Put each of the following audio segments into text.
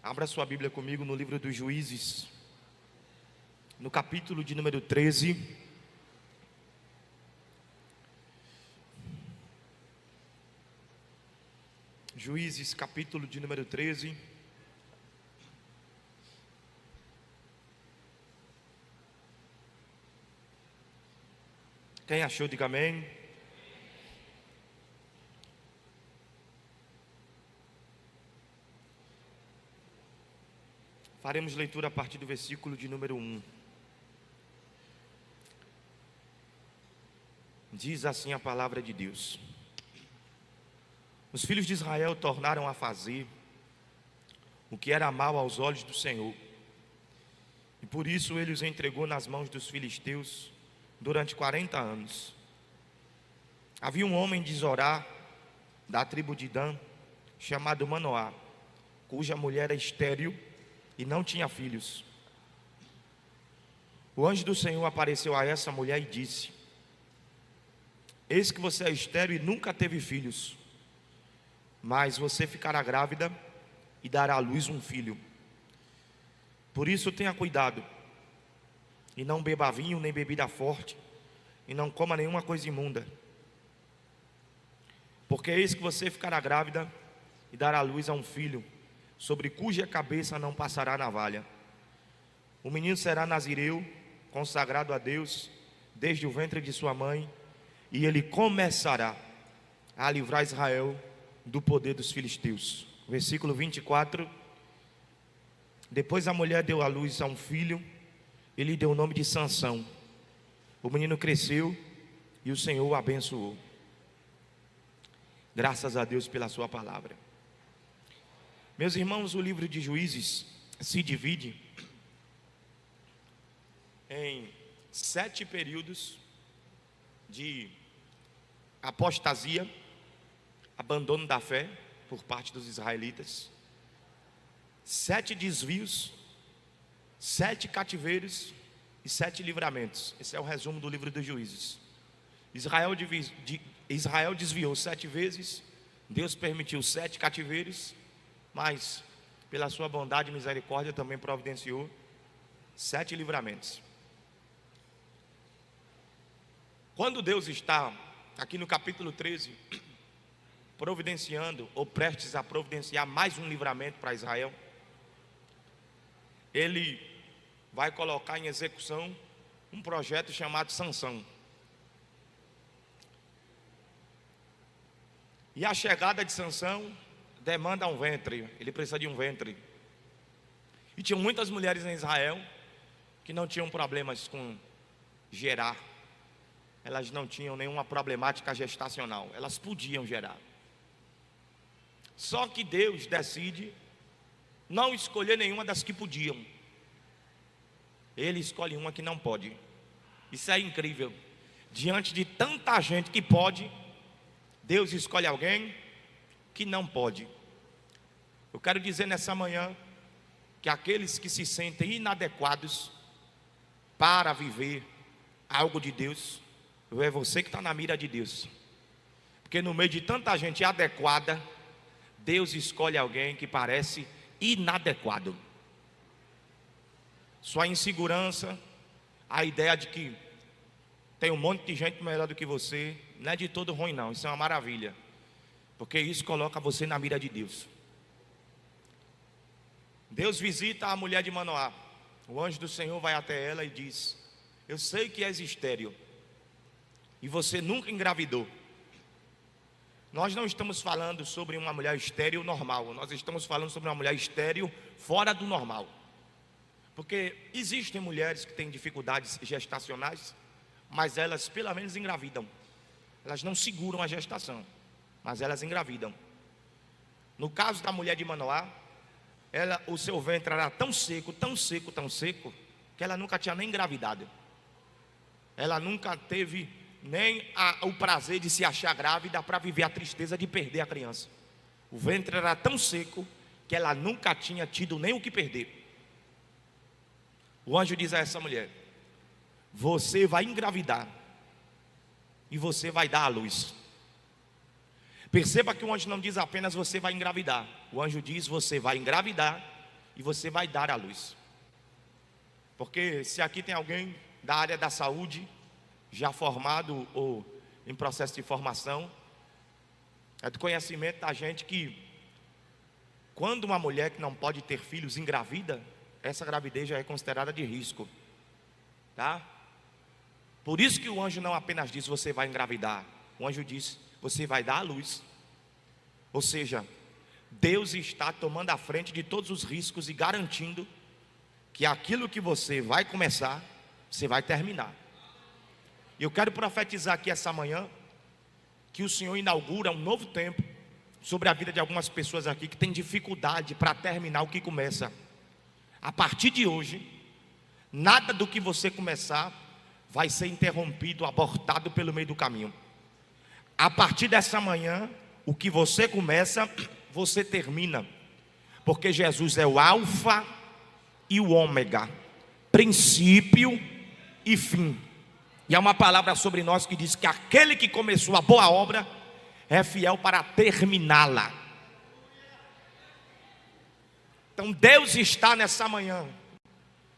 Abra sua Bíblia comigo no livro dos Juízes, no capítulo de número 13. Juízes, capítulo de número 13. Quem achou, diga amém. Faremos leitura a partir do versículo de número 1. Diz assim a palavra de Deus: Os filhos de Israel tornaram a fazer o que era mal aos olhos do Senhor, e por isso ele os entregou nas mãos dos filisteus durante 40 anos. Havia um homem de Zorá, da tribo de Dan, chamado Manoá, cuja mulher era estéril e não tinha filhos. O anjo do Senhor apareceu a essa mulher e disse: Eis que você é estéril e nunca teve filhos, mas você ficará grávida e dará à luz um filho. Por isso tenha cuidado, e não beba vinho nem bebida forte, e não coma nenhuma coisa imunda, porque eis que você ficará grávida e dará à luz a um filho, sobre cuja cabeça não passará navalha. O menino será nazireu, consagrado a Deus desde o ventre de sua mãe, e ele começará a livrar Israel do poder dos filisteus. Versículo 24. Depois a mulher deu à luz a um filho, e lhe deu o nome de Sansão. O menino cresceu e o Senhor o abençoou. Graças a Deus pela sua palavra. Meus irmãos, o livro de Juízes se divide em 7 períodos de apostasia, abandono da fé por parte dos israelitas, 7 desvios, 7 cativeiros e 7 livramentos. Esse é o resumo do livro dos Juízes. Israel desviou 7 vezes, Deus permitiu 7 cativeiros, mas pela sua bondade e misericórdia também providenciou 7 livramentos. Quando Deus está aqui no capítulo 13 providenciando ou prestes a providenciar mais um livramento para Israel, Ele vai colocar em execução um projeto chamado Sansão. E a chegada de Sansão demanda um ventre, ele precisa de um ventre. E tinham muitas mulheres em Israel que não tinham problemas com gerar. Elas não tinham nenhuma problemática gestacional, elas podiam gerar. Só que Deus decide não escolher nenhuma das que podiam. Ele escolhe uma que não pode. Isso é incrível. Diante de tanta gente que pode, Deus escolhe alguém que não pode. Eu quero dizer nessa manhã que aqueles que se sentem inadequados para viver algo de Deus, é você que está na mira de Deus. Porque no meio de tanta gente adequada, Deus escolhe alguém que parece inadequado. Sua insegurança, a ideia de que tem um monte de gente melhor do que você, não é de todo ruim não, isso é uma maravilha, porque isso coloca você na mira de Deus. Deus visita a mulher de Manoá. O anjo do Senhor vai até ela e diz: Eu sei que és estéril e você nunca engravidou. Nós não estamos falando sobre uma mulher estéril normal, nós estamos falando sobre uma mulher estéril fora do normal. Porque existem mulheres que têm dificuldades gestacionais, mas elas pelo menos engravidam. Elas não seguram a gestação, mas elas engravidam. No caso da mulher de Manoá, o seu ventre era tão seco, tão seco, tão seco, que ela nunca tinha nem engravidado. Ela nunca teve nem o prazer de se achar grávida para viver a tristeza de perder a criança. O ventre era tão seco que ela nunca tinha tido nem o que perder. O anjo diz a essa mulher: Você vai engravidar e você vai dar à luz. Perceba que o anjo não diz apenas você vai engravidar. O anjo diz: você vai engravidar e você vai dar à luz. Porque se aqui tem alguém da área da saúde, já formado ou em processo de formação, é do conhecimento da gente que quando uma mulher que não pode ter filhos engravida, essa gravidez já é considerada de risco, tá? Por isso que o anjo não apenas diz você vai engravidar, o anjo diz você vai dar à luz. Ou seja, Deus está tomando a frente de todos os riscos e garantindo que aquilo que você vai começar, você vai terminar. E eu quero profetizar aqui essa manhã que o Senhor inaugura um novo tempo sobre a vida de algumas pessoas aqui que têm dificuldade para terminar o que começa. A partir de hoje, nada do que você começar vai ser interrompido, abortado pelo meio do caminho. A partir dessa manhã, o que você começa, você termina. Porque Jesus é o alfa e o ômega, princípio e fim. E há uma palavra sobre nós que diz que aquele que começou a boa obra é fiel para terminá-la. Então Deus está nessa manhã. O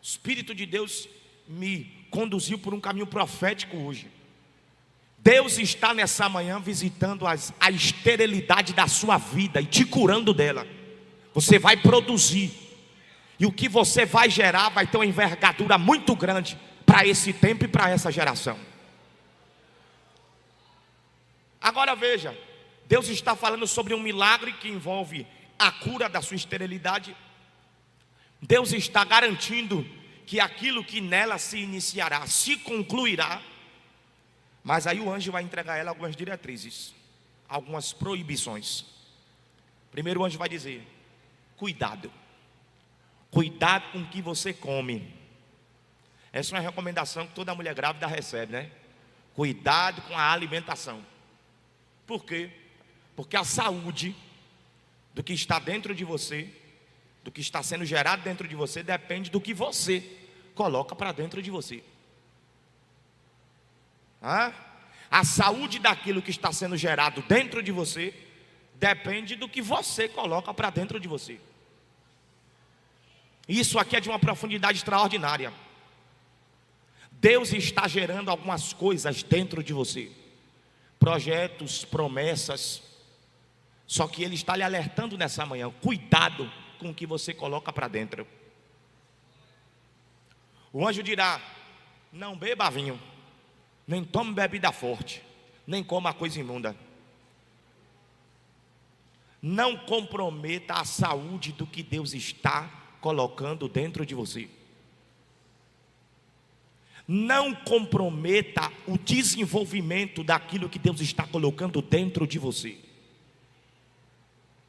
Espírito de Deus me conduziu por um caminho profético hoje. Deus está nessa manhã visitando a esterilidade da sua vida e te curando dela. Você vai produzir, e o que você vai gerar vai ter uma envergadura muito grande para esse tempo e para essa geração. Agora veja, Deus está falando sobre um milagre que envolve a cura da sua esterilidade. Deus está garantindo que aquilo que nela se iniciará, se concluirá. Mas aí o anjo vai entregar a ela algumas diretrizes, algumas proibições. Primeiro o anjo vai dizer: cuidado, cuidado com o que você come. Essa é uma recomendação que toda mulher grávida recebe, né? Cuidado com a alimentação. Por quê? Porque a saúde do que está dentro de você, do que está sendo gerado dentro de você, depende do que você coloca para dentro de você. A saúde daquilo que está sendo gerado dentro de você depende do que você coloca para dentro de você. Isso aqui é de uma profundidade extraordinária. Deus está gerando algumas coisas dentro de você, projetos, promessas. Só que Ele está lhe alertando nessa manhã: cuidado com o que você coloca para dentro. O anjo dirá: não beba vinho, nem tome bebida forte, nem coma coisa imunda. Não comprometa a saúde do que Deus está colocando dentro de você. Não comprometa o desenvolvimento daquilo que Deus está colocando dentro de você.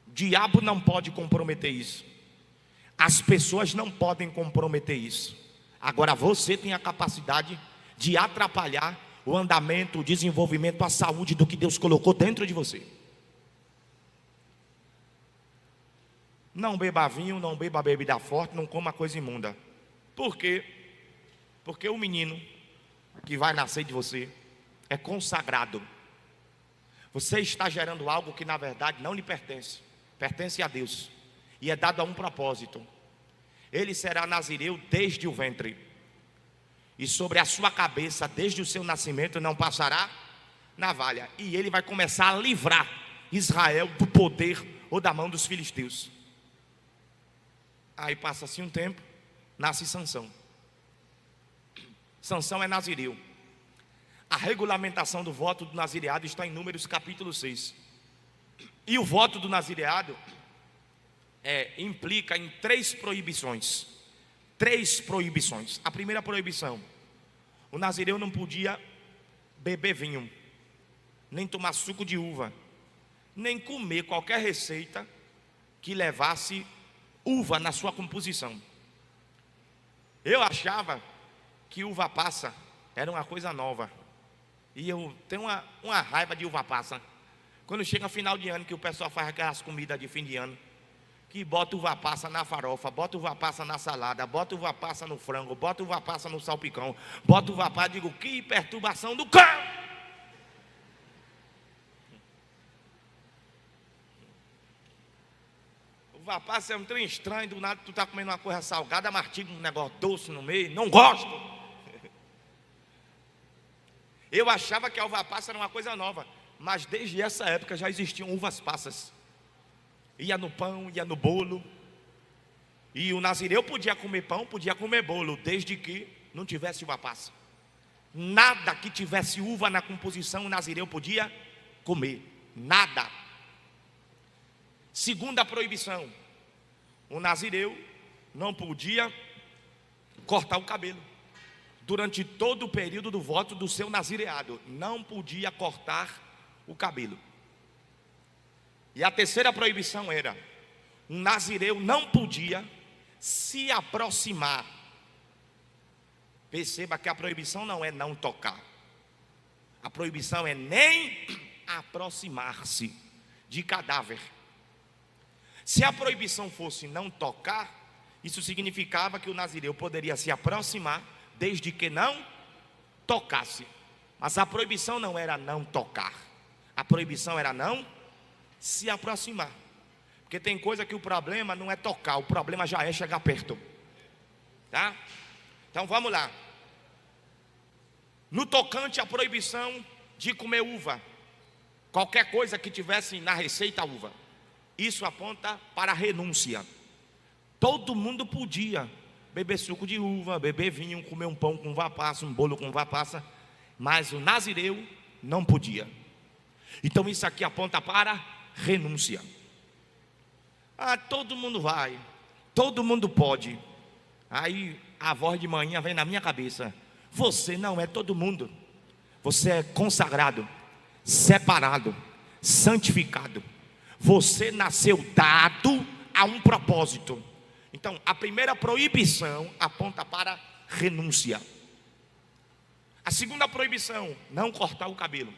O diabo não pode comprometer isso. As pessoas não podem comprometer isso. Agora você tem a capacidade de atrapalhar o andamento, o desenvolvimento, a saúde do que Deus colocou dentro de você. Não beba vinho, não beba bebida forte, não coma coisa imunda. Por quê? Porque o menino que vai nascer de você é consagrado. Você está gerando algo que na verdade não lhe pertence, pertence a Deus, e é dado a um propósito. Ele será nazireu desde o ventre, e sobre a sua cabeça, desde o seu nascimento, não passará navalha. E ele vai começar a livrar Israel do poder ou da mão dos filisteus. Aí passa-se um tempo, nasce Sansão. Sansão é nazireu. A regulamentação do voto do nazireado está em Números capítulo 6. E o voto do nazireado implica em três proibições. Três proibições. A primeira proibição: o nazireu não podia beber vinho, nem tomar suco de uva, nem comer qualquer receita que levasse uva na sua composição. Eu achava que uva passa era uma coisa nova, e eu tenho uma raiva de uva passa. Quando chega final de ano, que o pessoal faz aquelas comidas de fim de ano, que bota uva passa na farofa, bota uva passa na salada, bota uva passa no frango, bota uva passa no salpicão, bota uva passa, digo, que perturbação do cão! Uva Uva passa é um trem estranho, do nada tu tá comendo uma coisa salgada, mastiga um negócio doce no meio, não gosto. Eu achava que a uva passa era uma coisa nova, mas desde essa época já existiam uvas passas. Ia no pão, ia no bolo. E o nazireu podia comer pão, podia comer bolo, desde que não tivesse uva passa. Nada que tivesse uva na composição o nazireu podia comer, nada. Segunda proibição, o nazireu não podia cortar o cabelo. Durante todo o período do voto do seu nazireado, não podia cortar o cabelo. E a terceira proibição era, um nazireu não podia se aproximar. Perceba que a proibição não é não tocar. A proibição é nem aproximar-se de cadáver. Se a proibição fosse não tocar, isso significava que o nazireu poderia se aproximar, desde que não tocasse. Mas a proibição não era não tocar. A proibição era não se aproximar. Porque tem coisa que o problema não é tocar, o problema já é chegar perto. Tá? Então vamos lá. No tocante à proibição de comer uva, qualquer coisa que tivesse na receita uva, isso aponta para a renúncia. Todo mundo podia beber suco de uva, beber vinho, comer um pão com uva passa, um bolo com uva passa, mas o nazireu não podia. Então isso aqui aponta para renúncia. Ah, todo mundo vai, todo mundo pode. Aí a voz de manhã vem na minha cabeça: você não é todo mundo. Você é consagrado, separado, santificado. Você nasceu dado a um propósito. Então, a primeira proibição aponta para renúncia. A segunda proibição, não cortar o cabelo.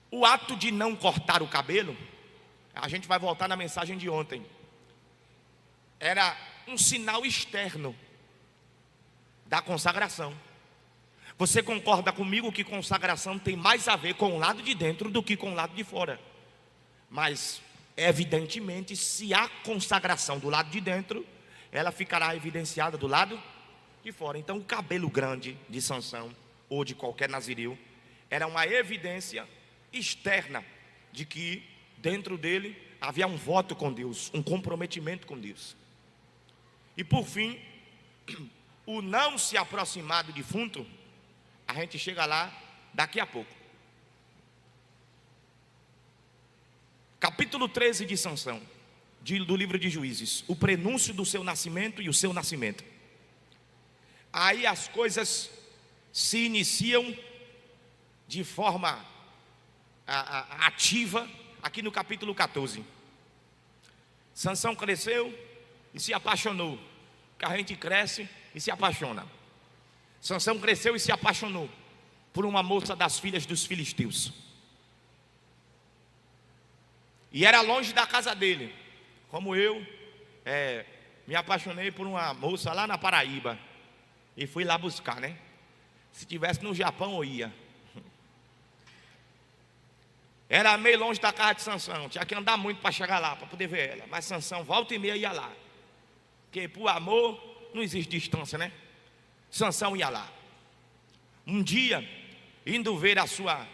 O ato de não cortar o cabelo, a gente vai voltar na mensagem de ontem, era um sinal externo da consagração. Você concorda comigo que consagração tem mais a ver com o lado de dentro do que com o lado de fora? Mas, evidentemente, se há consagração do lado de dentro, ela ficará evidenciada do lado de fora. Então, o cabelo grande de Sansão, ou de qualquer nazireu, era uma evidência externa de que dentro dele havia um voto com Deus, um comprometimento com Deus. E por fim, o não se aproximar do defunto, a gente chega lá daqui a pouco. Capítulo 13 de Sansão, do livro de Juízes, o prenúncio do seu nascimento e o seu nascimento. Aí as coisas se iniciam de forma ativa, aqui no capítulo 14. Sansão cresceu e se apaixonou, que a gente cresce e se apaixona. Sansão cresceu e se apaixonou por uma moça das filhas dos filisteus. E era longe da casa dele, como eu me apaixonei por uma moça lá na Paraíba e fui lá buscar, né? Se tivesse no Japão eu ia. Era meio longe da casa de Sansão, tinha que andar muito para chegar lá, para poder ver ela. Mas Sansão volta e meia ia lá, porque por amor não existe distância, né? Sansão ia lá. Um dia, indo ver a sua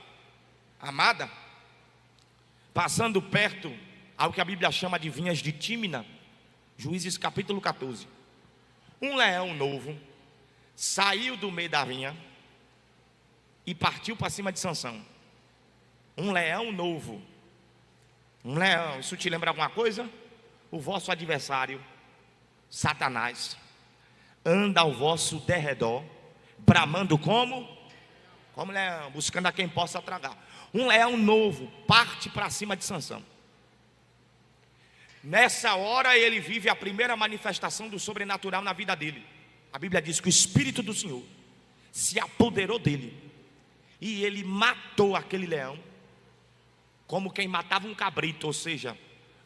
amada, passando perto ao que a Bíblia chama de vinhas de Tímina, Juízes capítulo 14, um leão novo saiu do meio da vinha e partiu para cima de Sansão. Um leão novo. Um leão, isso te lembra alguma coisa? O vosso adversário, Satanás, anda ao vosso derredor, bramando como leão, buscando a quem possa tragar. Um leão novo parte para cima de Sansão. Nessa hora ele vive a primeira manifestação do sobrenatural na vida dele. A Bíblia diz que o Espírito do Senhor se apoderou dele e ele matou aquele leão como quem matava um cabrito. Ou seja,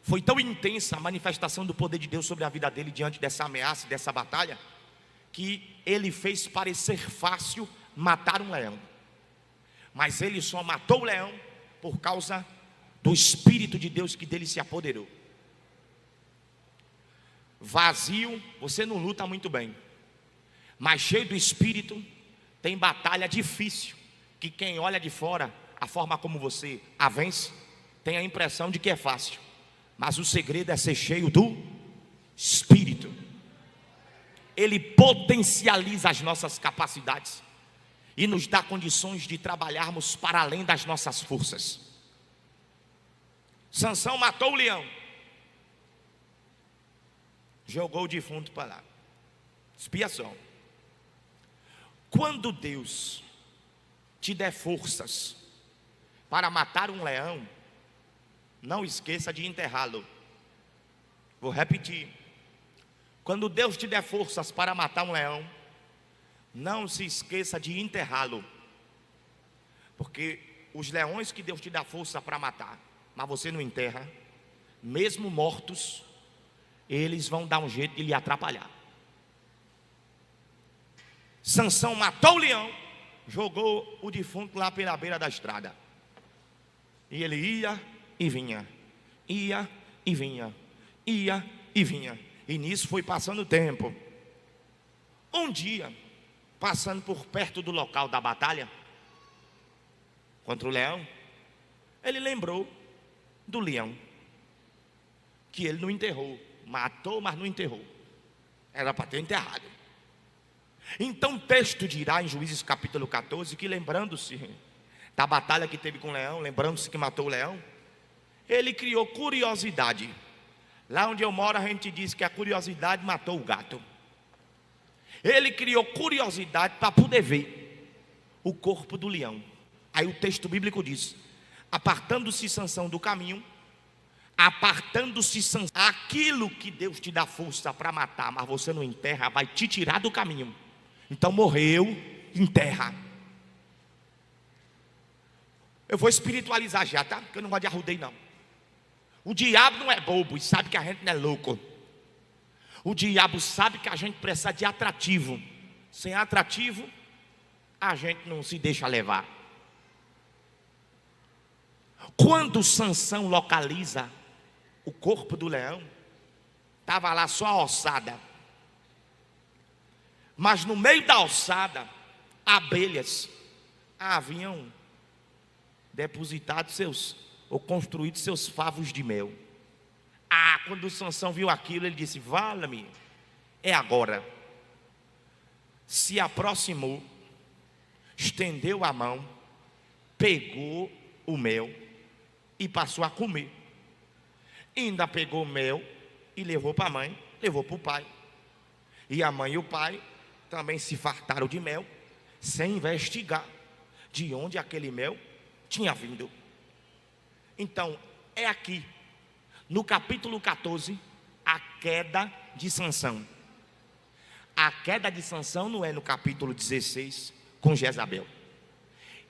foi tão intensa a manifestação do poder de Deus sobre a vida dele diante dessa ameaça, dessa batalha, que ele fez parecer fácil matar um leão. Mas ele só matou o leão por causa do Espírito de Deus que dele se apoderou. vazio, você não luta muito bem. Mas cheio do Espírito, tem batalha difícil, que quem olha de fora, a forma como você a vence, tem a impressão de que é fácil. Mas o segredo é ser cheio do Espírito. Ele potencializa as nossas capacidades e nos dá condições de trabalharmos para além das nossas forças. Sansão matou o leão, jogou o defunto para lá. Expiação. Quando Deus te der forças para matar um leão, não esqueça de enterrá-lo. Vou repetir. Quando Deus te der forças para matar um leão, não se esqueça de enterrá-lo. Porque os leões que Deus te dá força para matar, mas você não enterra, mesmo mortos, eles vão dar um jeito de lhe atrapalhar. Sansão matou o leão, jogou o defunto lá pela beira da estrada. E ele ia e vinha, ia e vinha, ia e vinha. E nisso foi passando o tempo. Um dia, passando por perto do local da batalha contra o leão, ele lembrou do leão, que ele não enterrou. Matou, mas não enterrou. Era para ter enterrado. Então o texto dirá em Juízes capítulo 14 que, lembrando-se da batalha que teve com o leão, lembrando-se que matou o leão, ele criou curiosidade. Lá onde eu moro a gente diz que a curiosidade matou o gato. Ele criou curiosidade para poder ver o corpo do leão. Aí o texto bíblico diz: apartando-se Sansão do caminho, apartando-se Sansão, aquilo que Deus te dá força para matar, mas você não enterra, vai te tirar do caminho. Então morreu, enterra. Eu vou espiritualizar já, tá? Porque eu não gosto de arrudei não. O diabo não é bobo e sabe que a gente não é louco. O diabo sabe que a gente precisa de atrativo. Sem atrativo, a gente não se deixa levar. Quando Sansão localiza o corpo do leão, estava lá só a ossada. Mas no meio da ossada, abelhas haviam depositado ou construído seus favos de mel. Quando Sansão viu aquilo, ele disse: vala-me, é agora. Se aproximou, estendeu a mão, pegou o mel e passou a comer. Ainda pegou o mel e levou para a mãe, levou para o pai. E a mãe e o pai também se fartaram de mel, sem investigar de onde aquele mel tinha vindo. Então, é aqui, no capítulo 14, a queda de Sansão. A queda de Sansão não é no capítulo 16, com Jezabel.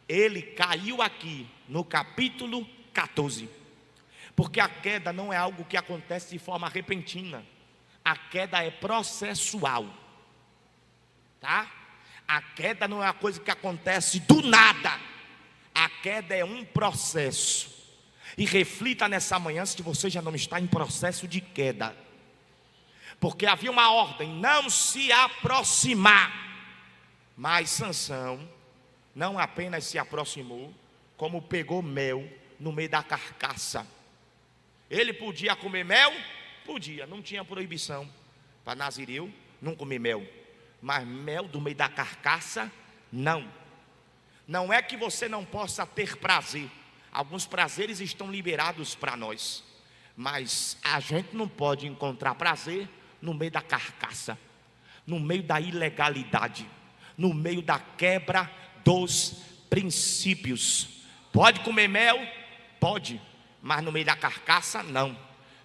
Ele caiu aqui, no capítulo 14. Porque a queda não é algo que acontece de forma repentina. A queda é processual. Tá? A queda não é uma coisa que acontece do nada. A queda é um processo. E reflita nessa manhã se você já não está em processo de queda. Porque havia uma ordem: não se aproximar. Mas Sansão não apenas se aproximou, como pegou mel no meio da carcaça. Ele podia comer mel? Podia, não tinha proibição. Para Nazireu não comer mel. Mas mel do meio da carcaça, não. Não é que você não possa ter prazer. Alguns prazeres estão liberados para nós. Mas a gente não pode encontrar prazer no meio da carcaça, no meio da ilegalidade, no meio da quebra dos princípios. Pode comer mel? Pode. Mas no meio da carcaça, não.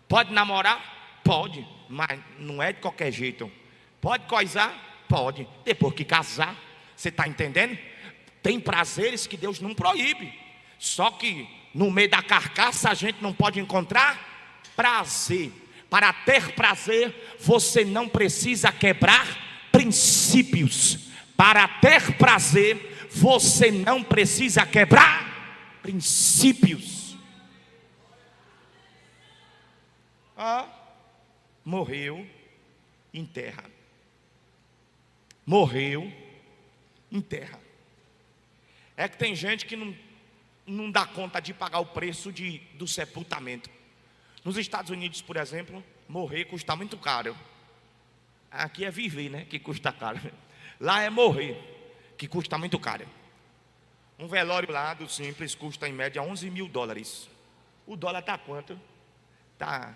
Pode namorar? Pode. Mas não é de qualquer jeito. Pode coisar? Pode. Depois que casar, você está entendendo? Tem prazeres que Deus não proíbe. Só que no meio da carcaça a gente não pode encontrar prazer. Para ter prazer, você não precisa quebrar princípios. Para ter prazer, você não precisa quebrar princípios. Morreu, enterra. Morreu, enterra. É que tem gente que não dá conta de pagar o preço do sepultamento. Nos Estados Unidos, por exemplo, morrer custa muito caro. Aqui é viver, né, que custa caro. Lá é morrer, que custa muito caro. Um velório lá do Simples custa em média $11.000. O dólar está quanto? Está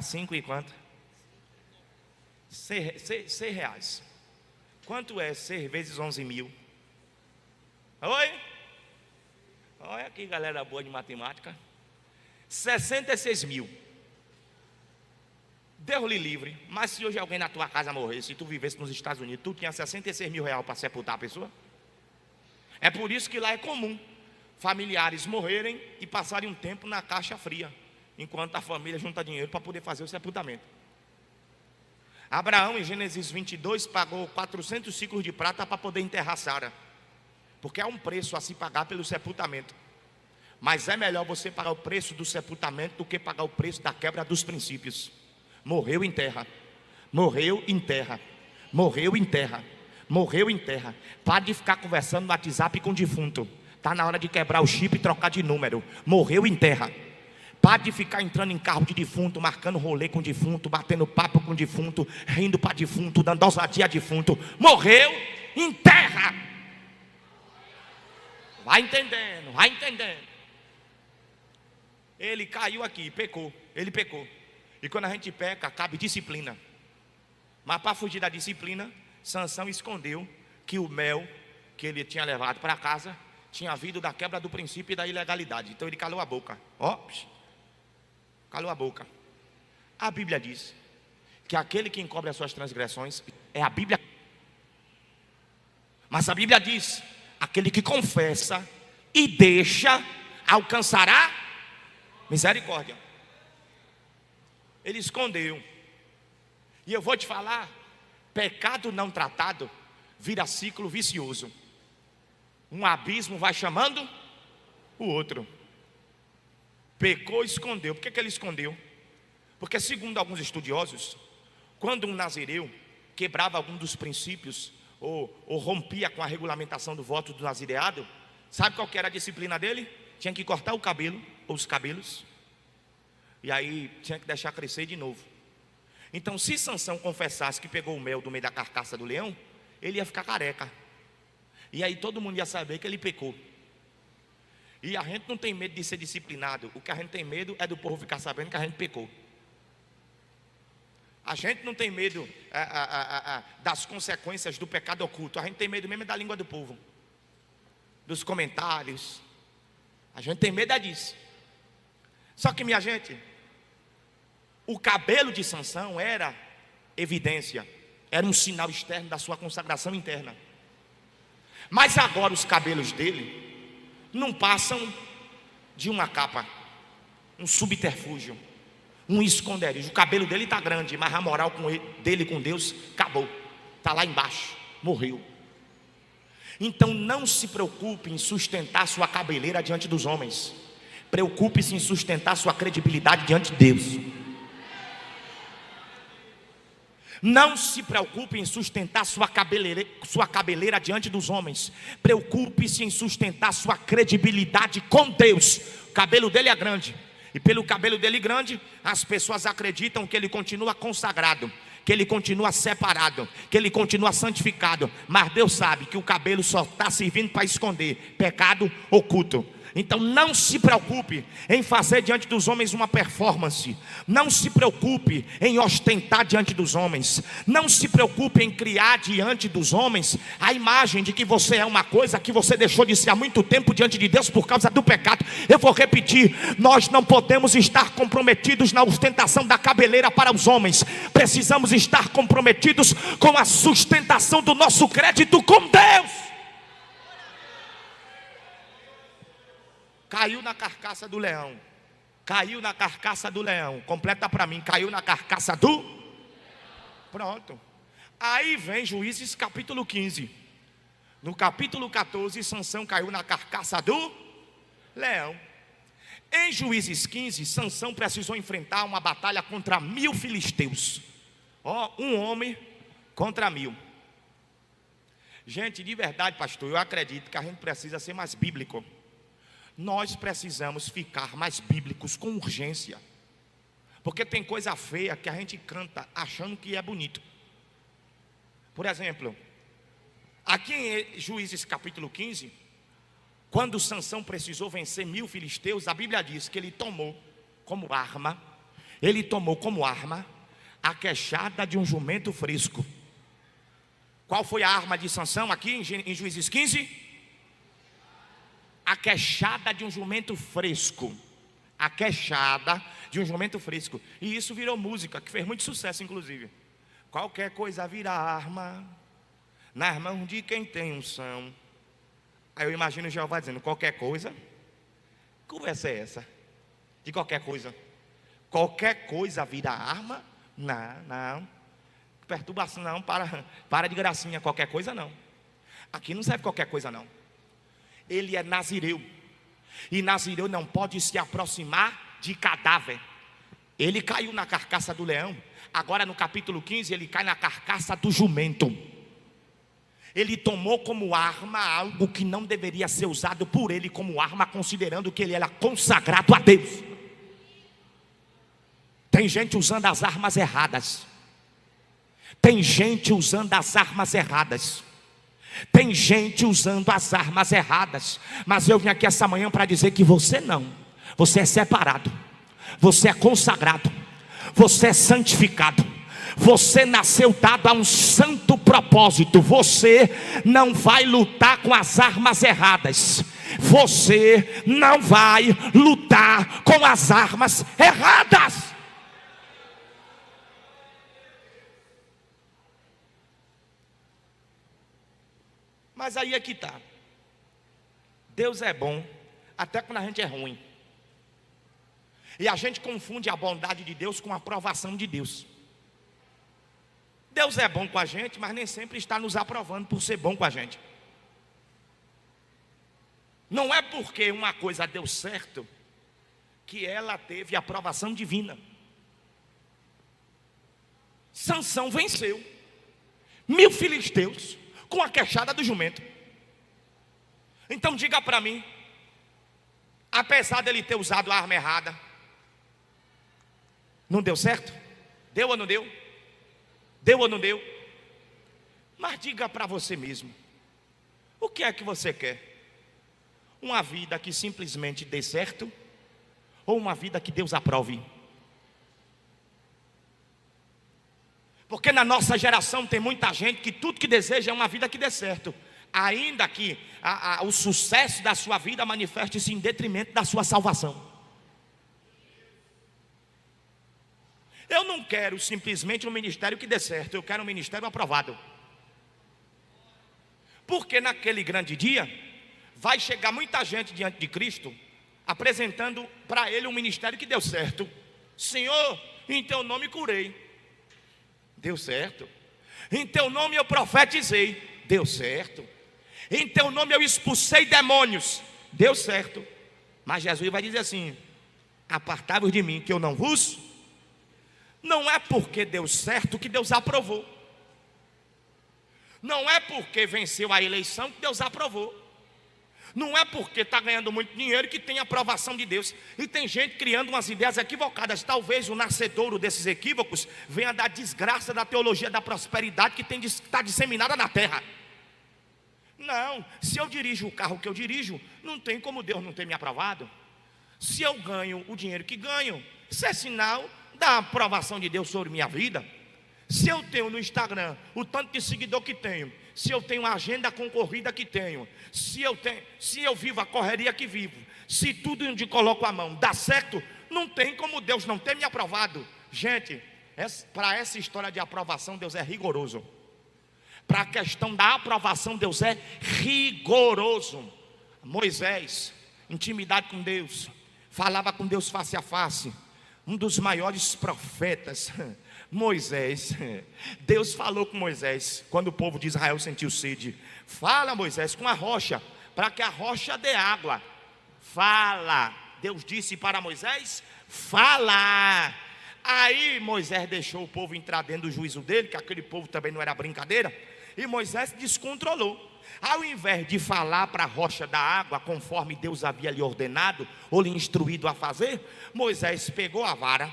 5 e quanto? 6 reais. Quanto é 6 vezes 11 mil? Oi? Olha aqui, galera boa de matemática. 66 mil. Deus lhe livre. Mas se hoje alguém na tua casa morresse, se tu vivesse nos Estados Unidos, tu tinha 66 mil reais para sepultar a pessoa? É por isso que lá é comum familiares morrerem e passarem um tempo na caixa fria, enquanto a família junta dinheiro para poder fazer o sepultamento. Abraão, em Gênesis 22, pagou 400 ciclos de prata para poder enterrar Sara, porque há um preço a se pagar pelo sepultamento. Mas é melhor você pagar o preço do sepultamento do que pagar o preço da quebra dos princípios. Morreu, enterra. Morreu, enterra. Morreu, enterra. Morreu, enterra. Pare de ficar conversando no WhatsApp com o defunto. Está na hora de quebrar o chip e trocar de número. Morreu, enterra. Pare de ficar entrando em carro de defunto, marcando rolê com defunto, batendo papo com defunto, rindo para defunto, dando ousadia a defunto. Morreu, enterra. Vai entendendo, vai entendendo. Ele caiu aqui, pecou. Ele pecou. E quando a gente peca, cabe disciplina. Mas para fugir da disciplina, Sansão escondeu que o mel que ele tinha levado para casa tinha vindo da quebra do princípio e da ilegalidade. Então ele calou a boca. Calou a boca. A Bíblia diz que aquele que encobre as suas transgressões é a Bíblia. Mas a Bíblia diz: aquele que confessa e deixa alcançará misericórdia. Ele escondeu. E eu vou te falar, pecado não tratado vira ciclo vicioso. Um abismo vai chamando o outro. Pecou, escondeu. Por que ele escondeu? Porque, segundo alguns estudiosos, quando um nazireu quebrava algum dos princípios ou rompia com a regulamentação do voto do nazireado, sabe qual que era a disciplina dele? Tinha que cortar o cabelo ou os cabelos, e aí tinha que deixar crescer de novo. Então, se Sansão confessasse que pegou o mel do meio da carcaça do leão, ele ia ficar careca. E aí todo mundo ia saber que ele pecou. E a gente não tem medo de ser disciplinado. O que a gente tem medo é do povo ficar sabendo que a gente pecou. A gente não tem medo das consequências do pecado oculto. A gente tem medo mesmo da língua do povo, dos comentários. A gente tem medo disso. Só que, minha gente, o cabelo de Sansão era evidência, era um sinal externo da sua consagração interna. Mas agora os cabelos dele não passam de uma capa, um subterfúgio, um esconderijo. O cabelo dele está grande, mas a moral dele com Deus acabou, está lá embaixo, morreu. Então não se preocupe em sustentar sua cabeleira diante dos homens. Preocupe-se em sustentar sua credibilidade diante de Deus. Não se preocupe em sustentar sua cabeleira diante dos homens. Preocupe-se em sustentar sua credibilidade com Deus. O cabelo dele é grande, e pelo cabelo dele grande, as pessoas acreditam que ele continua consagrado, que ele continua separado, que ele continua santificado. Mas Deus sabe que o cabelo só está servindo para esconder pecado oculto. Então não se preocupe em fazer diante dos homens uma performance. Não se preocupe em ostentar diante dos homens. Não se preocupe em criar diante dos homens a imagem de que você é uma coisa que você deixou de ser há muito tempo diante de Deus por causa do pecado. Eu vou repetir: nós não podemos estar comprometidos na ostentação da cabeleira para os homens. Precisamos estar comprometidos com a sustentação do nosso crédito com Deus. Caiu na carcaça do leão. Caiu na carcaça do leão. Completa para mim. Caiu na carcaça do... Pronto. Aí vem Juízes capítulo 15. No capítulo 14, Sansão caiu na carcaça do leão. Em Juízes 15, Sansão precisou enfrentar uma batalha contra 1000 filisteus. Ó, um homem contra 1000. Gente, de verdade, pastor, eu acredito que a gente precisa ser mais bíblico. Nós precisamos ficar mais bíblicos com urgência. Porque tem coisa feia que a gente canta achando que é bonito. Por exemplo, aqui em Juízes capítulo 15, quando Sansão precisou vencer 1000 filisteus, a Bíblia diz que ele tomou como arma a queixada de um jumento fresco. Qual foi a arma de Sansão aqui em Juízes 15? A queixada de um jumento fresco. A queixada de um jumento fresco. E isso virou música, que fez muito sucesso inclusive. Qualquer coisa vira arma nas mãos de quem tem unção. Aí eu imagino Jeová dizendo: qualquer coisa? Que conversa é essa? De qualquer coisa? Qualquer coisa vira arma? Não. Perturbação não, para de gracinha. Qualquer coisa não. Aqui não serve qualquer coisa não. Ele é nazireu. E nazireu não pode se aproximar de cadáver. Ele caiu na carcaça do leão. Agora no capítulo 15 ele cai na carcaça do jumento. Ele tomou como arma algo que não deveria ser usado por ele como arma, considerando que ele era consagrado a Deus. Tem gente usando as armas erradas. Tem gente usando as armas erradas. Tem gente usando as armas erradas. Mas eu vim aqui essa manhã para dizer que você não. Você é separado. Você é consagrado. Você é santificado. Você nasceu dado a um santo propósito. Você não vai lutar com as armas erradas. Você não vai lutar com as armas erradas. Mas aí é que está. Deus é bom até quando a gente é ruim. E a gente confunde a bondade de Deus com a aprovação de Deus. Deus é bom com a gente, mas nem sempre está nos aprovando por ser bom com a gente. Não é porque uma coisa deu certo que ela teve aprovação divina. Sansão venceu 1000 filisteus com a queixada do jumento. Então diga para mim, apesar dele ter usado a arma errada, não deu certo? Deu ou não deu? Deu ou não deu? Mas diga para você mesmo, o que é que você quer? Uma vida que simplesmente dê certo? Ou uma vida que Deus aprove? Porque na nossa geração tem muita gente que tudo que deseja é uma vida que dê certo, ainda que o sucesso da sua vida manifeste-se em detrimento da sua salvação. Eu não quero simplesmente um ministério que dê certo, eu quero um ministério aprovado. Porque naquele grande dia vai chegar muita gente diante de Cristo apresentando para ele um ministério que deu certo. Senhor, em teu nome curei. Deu certo. Em teu nome eu profetizei. Deu certo. Em teu nome eu expulsei demônios. Deu certo. Mas Jesus vai dizer assim: apartai-vos de mim, que eu não vos. Não é porque deu certo que Deus aprovou. Não é porque venceu a eleição que Deus aprovou. Não é porque está ganhando muito dinheiro que tem aprovação de Deus. E tem gente criando umas ideias equivocadas. Talvez o nascedouro desses equívocos venha da desgraça da teologia da prosperidade que está disseminada na terra. Não, se eu dirijo o carro que eu dirijo, não tem como Deus não ter me aprovado. Se eu ganho o dinheiro que ganho, isso é sinal da aprovação de Deus sobre minha vida. Se eu tenho no Instagram o tanto de seguidor que tenho, se eu tenho a agenda concorrida que tenho, se eu vivo a correria que vivo, se tudo onde coloco a mão dá certo, não tem como Deus não ter me aprovado. Gente, para essa história de aprovação, Deus é rigoroso. Para a questão da aprovação, Deus é rigoroso. Moisés, intimidade com Deus, falava com Deus face a face. Um dos maiores profetas, Moisés. Deus falou com Moisés quando o povo de Israel sentiu sede. Fala, Moisés, com a rocha, para que a rocha dê água. Fala. Deus disse para Moisés: fala. Aí Moisés deixou o povo entrar dentro do juízo dele, que aquele povo também não era brincadeira, e Moisés descontrolou. Ao invés de falar para a rocha da água, conforme Deus havia lhe ordenado, ou lhe instruído a fazer, Moisés pegou a vara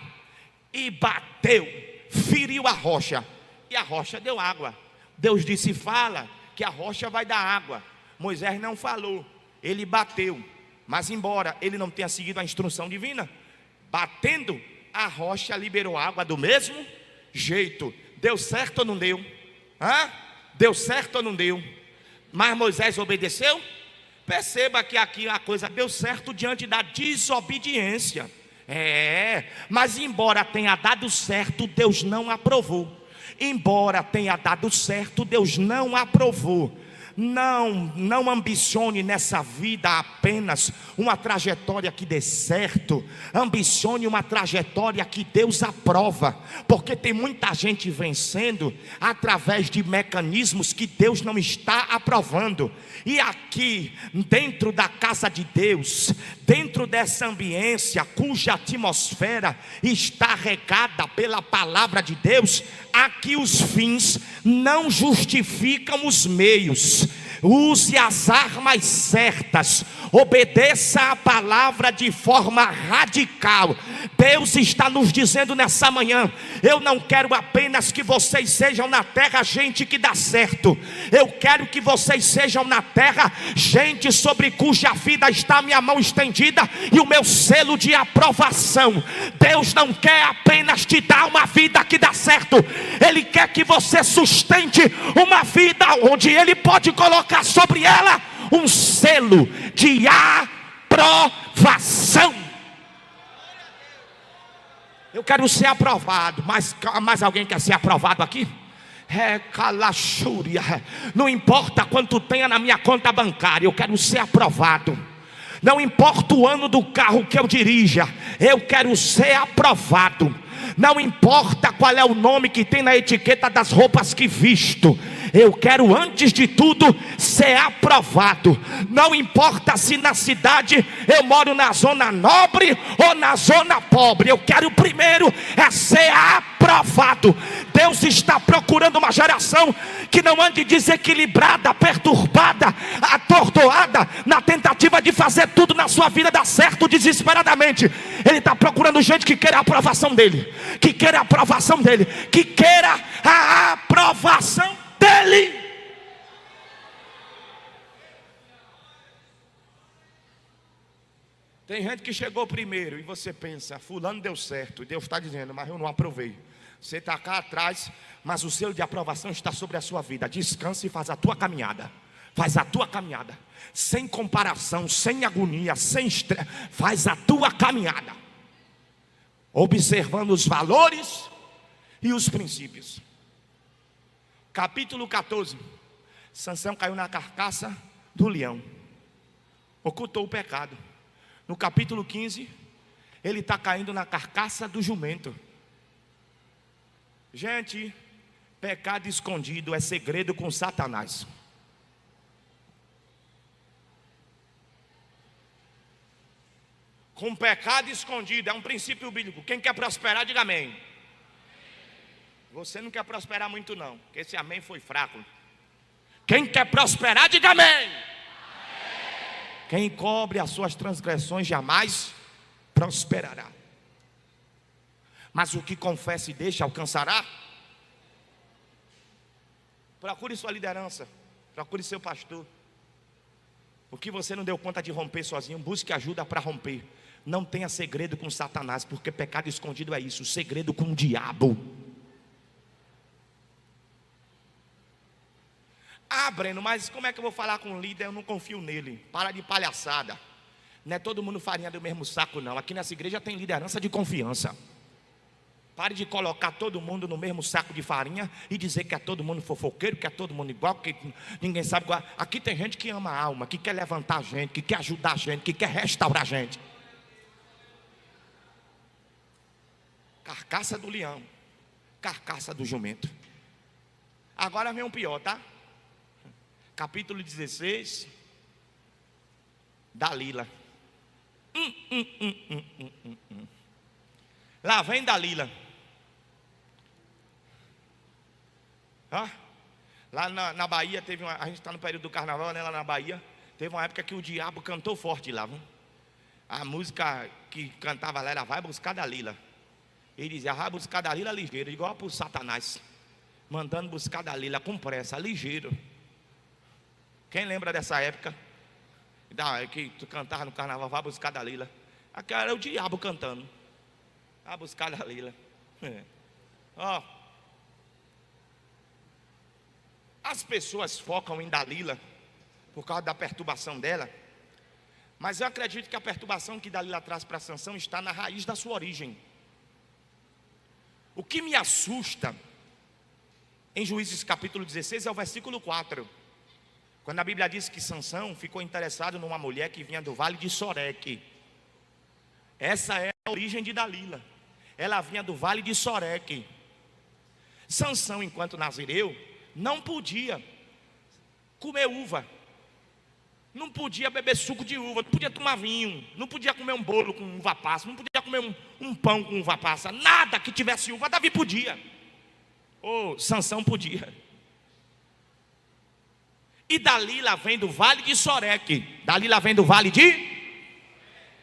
e bateu, feriu a rocha, e a rocha deu água. Deus disse: fala, que a rocha vai dar água. Moisés não falou, ele bateu, mas embora ele não tenha seguido a instrução divina, batendo, a rocha liberou água do mesmo jeito. Deu certo ou não deu? Deu certo ou não deu? Mas Moisés obedeceu? Perceba que aqui a coisa deu certo diante da desobediência. Mas embora tenha dado certo, Deus não aprovou. Embora tenha dado certo, Deus não aprovou. Não ambicione nessa vida apenas uma trajetória que dê certo. Ambicione uma trajetória que Deus aprova, porque tem muita gente vencendo através de mecanismos que Deus não está aprovando. E aqui, dentro da casa de Deus, dentro dessa ambiência cuja atmosfera está regada pela palavra de Deus, aqui os fins não justificam os meios. Use as armas certas, obedeça a palavra de forma radical. Deus está nos dizendo nessa manhã: eu não quero apenas que vocês sejam na terra gente que dá certo, eu quero que vocês sejam na terra gente sobre cuja vida está a minha mão estendida e o meu selo de aprovação. Deus não quer apenas te dar uma vida que dá certo, Ele quer que você sustente uma vida onde Ele pode colocar sobre ela um selo de aprovação. Eu quero ser aprovado, mas mais alguém quer ser aprovado aqui? Calachúria. Não importa quanto tenha na minha conta bancária, eu quero ser aprovado. Não importa o ano do carro que eu dirija, eu quero ser aprovado. Não importa qual é o nome que tem na etiqueta das roupas que visto, eu quero antes de tudo ser aprovado. Não importa se na cidade eu moro na zona nobre ou na zona pobre, eu quero primeiro ser aprovado. Deus está procurando uma geração que não ande desequilibrada, perturbada, atordoada, na tentativa de fazer tudo na sua vida dar certo desesperadamente. Ele está procurando gente que queira a aprovação dele, que queira a aprovação dele, que queira a aprovação dele. Tem gente que chegou primeiro e você pensa: fulano deu certo, e Deus está dizendo: mas eu não aprovei. Você está cá atrás, mas o selo de aprovação está sobre a sua vida. Descanse e faz a tua caminhada. Faz a tua caminhada, sem comparação, sem agonia, sem estresse. Faz a tua caminhada, observando os valores e os princípios. Capítulo 14. Sansão caiu na carcaça do leão, ocultou o pecado. No capítulo 15, ele está caindo na carcaça do jumento. Gente, pecado escondido é segredo com Satanás. Com pecado escondido, é um princípio bíblico. Quem quer prosperar, diga amém. Você não quer prosperar muito não, porque esse amém foi fraco. Quem quer prosperar, diga amém. Quem cobre as suas transgressões jamais prosperará, mas o que confessa e deixa alcançará. Procure sua liderança, procure seu pastor. O que você não deu conta de romper sozinho, busque ajuda para romper. Não tenha segredo com Satanás, porque pecado escondido é isso, segredo com o diabo. Breno, mas como é que eu vou falar com o líder? Eu não confio nele. Para de palhaçada. Não é todo mundo farinha do mesmo saco não. Aqui nessa igreja tem liderança de confiança. Pare de colocar todo mundo no mesmo saco de farinha e dizer que é todo mundo fofoqueiro, que é todo mundo igual, que ninguém sabe igual. Aqui tem gente que ama a alma, que quer levantar a gente, que quer ajudar a gente, que quer restaurar a gente. Carcaça do leão, carcaça do jumento. Agora vem um pior, tá? Capítulo 16, Dalila. Lá vem Dalila. Hã? Lá na Bahia, a gente está no período do carnaval, né? Lá na Bahia, teve uma época que o diabo cantou forte lá, viu? A música que cantava lá era Vai Buscar Dalila. Ele dizia, vai buscar Dalila ligeiro, igual para o Satanás, mandando buscar Dalila com pressa, ligeiro. Quem lembra dessa época? Que tu cantava no carnaval, vai buscar Dalila. Aquela era o diabo cantando. Vai buscar Dalila. Ó. As pessoas focam em Dalila por causa da perturbação dela. Mas eu acredito que a perturbação que Dalila traz para Sansão está na raiz da sua origem. O que me assusta em Juízes capítulo 16 é o versículo 4. Quando a Bíblia diz que Sansão ficou interessado numa mulher que vinha do vale de Soreque. Essa é a origem de Dalila. Ela vinha do vale de Soreque. Sansão, enquanto nazireu, não podia comer uva, não podia beber suco de uva, não podia tomar vinho, não podia comer um bolo com uva passa, não podia comer um pão com uva passa, nada que tivesse uva. Davi podia, Sansão podia. E Dalila vem do vale de Soreque. Dalila vem do vale de...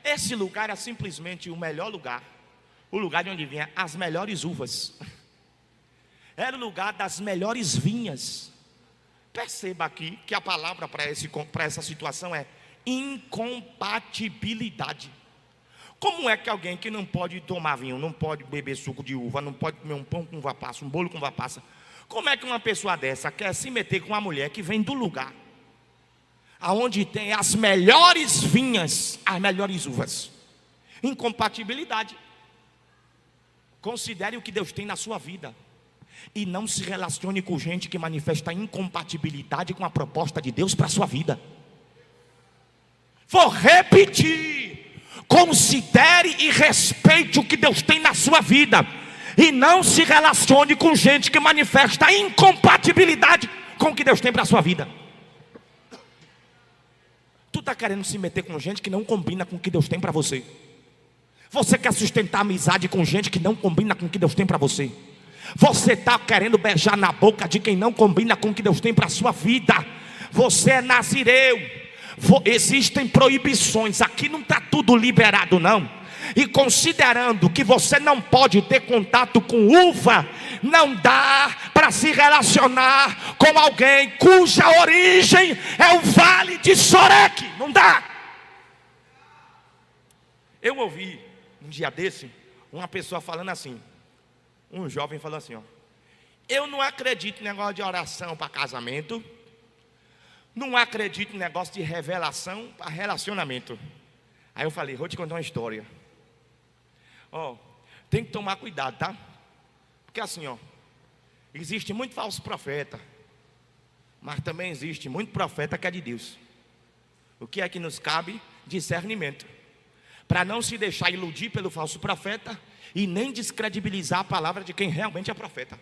Esse lugar é simplesmente o melhor lugar, o lugar de onde vinha as melhores uvas. Era o lugar das melhores vinhas. Perceba aqui que a palavra para essa situação é incompatibilidade. Como é que alguém que não pode tomar vinho, não pode beber suco de uva, não pode comer um pão com uva passa, um bolo com uva passa, como é que uma pessoa dessa quer se meter com uma mulher que vem do lugar aonde tem as melhores vinhas, as melhores uvas? Incompatibilidade. Considere o que Deus tem na sua vida e não se relacione com gente que manifesta incompatibilidade com a proposta de Deus para a sua vida. Vou repetir: considere e respeite o que Deus tem na sua vida e não se relacione com gente que manifesta incompatibilidade com o que Deus tem para a sua vida. Tu está querendo se meter com gente que não combina com o que Deus tem para você. Você quer sustentar amizade com gente que não combina com o que Deus tem para você. Você está querendo beijar na boca de quem não combina com o que Deus tem para a sua vida. Você é nazireu. Existem proibições. Aqui não está tudo liberado não. E considerando que você não pode ter contato com uva, não dá para se relacionar com alguém cuja origem é o vale de Soreque. Não dá. Eu ouvi um dia desse uma pessoa falando assim, um jovem falou assim, eu não acredito em negócio de oração para casamento, não acredito em negócio de revelação para relacionamento. Aí eu falei, vou te contar uma história. Tem que tomar cuidado, tá? Porque assim, existe muito falso profeta, mas também existe muito profeta que é de Deus. O que é que nos cabe? Discernimento, para não se deixar iludir pelo falso profeta e nem descredibilizar a palavra de quem realmente é profeta.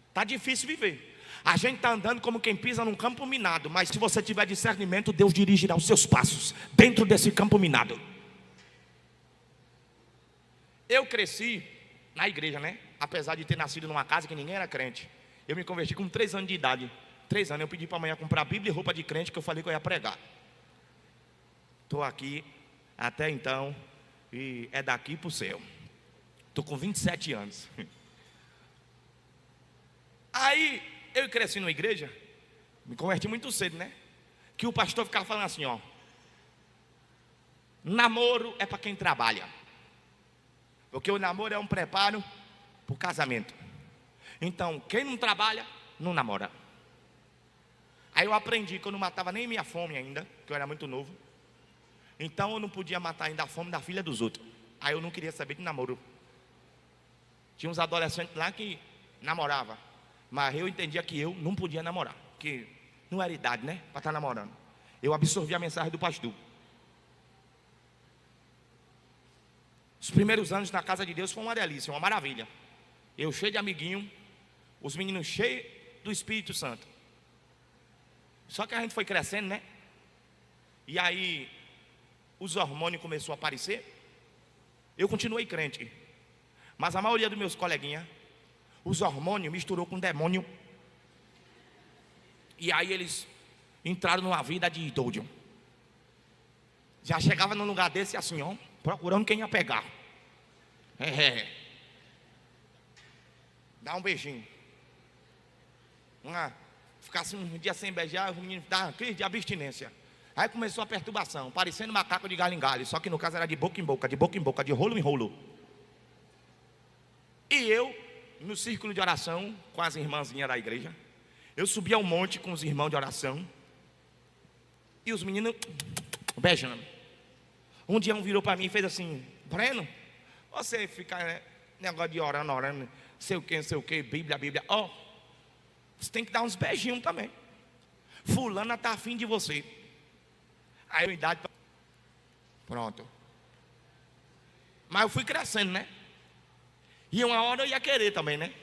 Está difícil viver. A gente está andando como quem pisa num campo minado, mas se você tiver discernimento, Deus dirigirá os seus passos dentro desse campo minado. Eu cresci na igreja, né? Apesar de ter nascido numa casa que ninguém era crente. Eu me converti com 3 anos de idade. 3 anos, eu pedi para a manhã comprar Bíblia e roupa de crente, que eu falei que eu ia pregar. Estou aqui até então, e é daqui para o céu. Estou com 27 anos. Aí, eu cresci numa igreja, me converti muito cedo, né? Que o pastor ficava falando assim, namoro é para quem trabalha. Porque o namoro é um preparo para o casamento. Então, quem não trabalha, não namora. Aí eu aprendi que eu não matava nem minha fome ainda, que eu era muito novo. Então eu não podia matar ainda a fome da filha dos outros. Aí eu não queria saber de namoro. Tinha uns adolescentes lá que namoravam, mas eu entendia que eu não podia namorar, que não era idade, né, para estar namorando. Eu absorvi a mensagem do pastor. Os primeiros anos na casa de Deus foi uma delícia, uma maravilha. Eu cheio de amiguinho, os meninos cheios do Espírito Santo. Só que a gente foi crescendo, né? E aí os hormônios começaram a aparecer. Eu continuei crente, mas a maioria dos meus coleguinhas, os hormônios misturou com demônio E aí eles entraram numa vida de doido. Já chegava num lugar desse assim, ó, procurando quem ia pegar. Dá um beijinho. Ficasse um dia sem beijar, o menino dava crise de abstinência. Aí começou a perturbação, parecendo macaco de galho em galho. Só que no caso era de boca em boca, de boca em boca, de rolo em rolo. E eu, no círculo de oração, com as irmãzinhas da igreja, eu subia ao monte com os irmãos de oração. E os meninos beijando. Um dia um virou para mim e fez assim: Breno, você fica negócio de orando, sei o que, Bíblia, ó, você tem que dar uns beijinhos também. Fulana está afim de você. Aí eu idade, pronto. Mas eu fui crescendo, né? E uma hora eu ia querer também, né?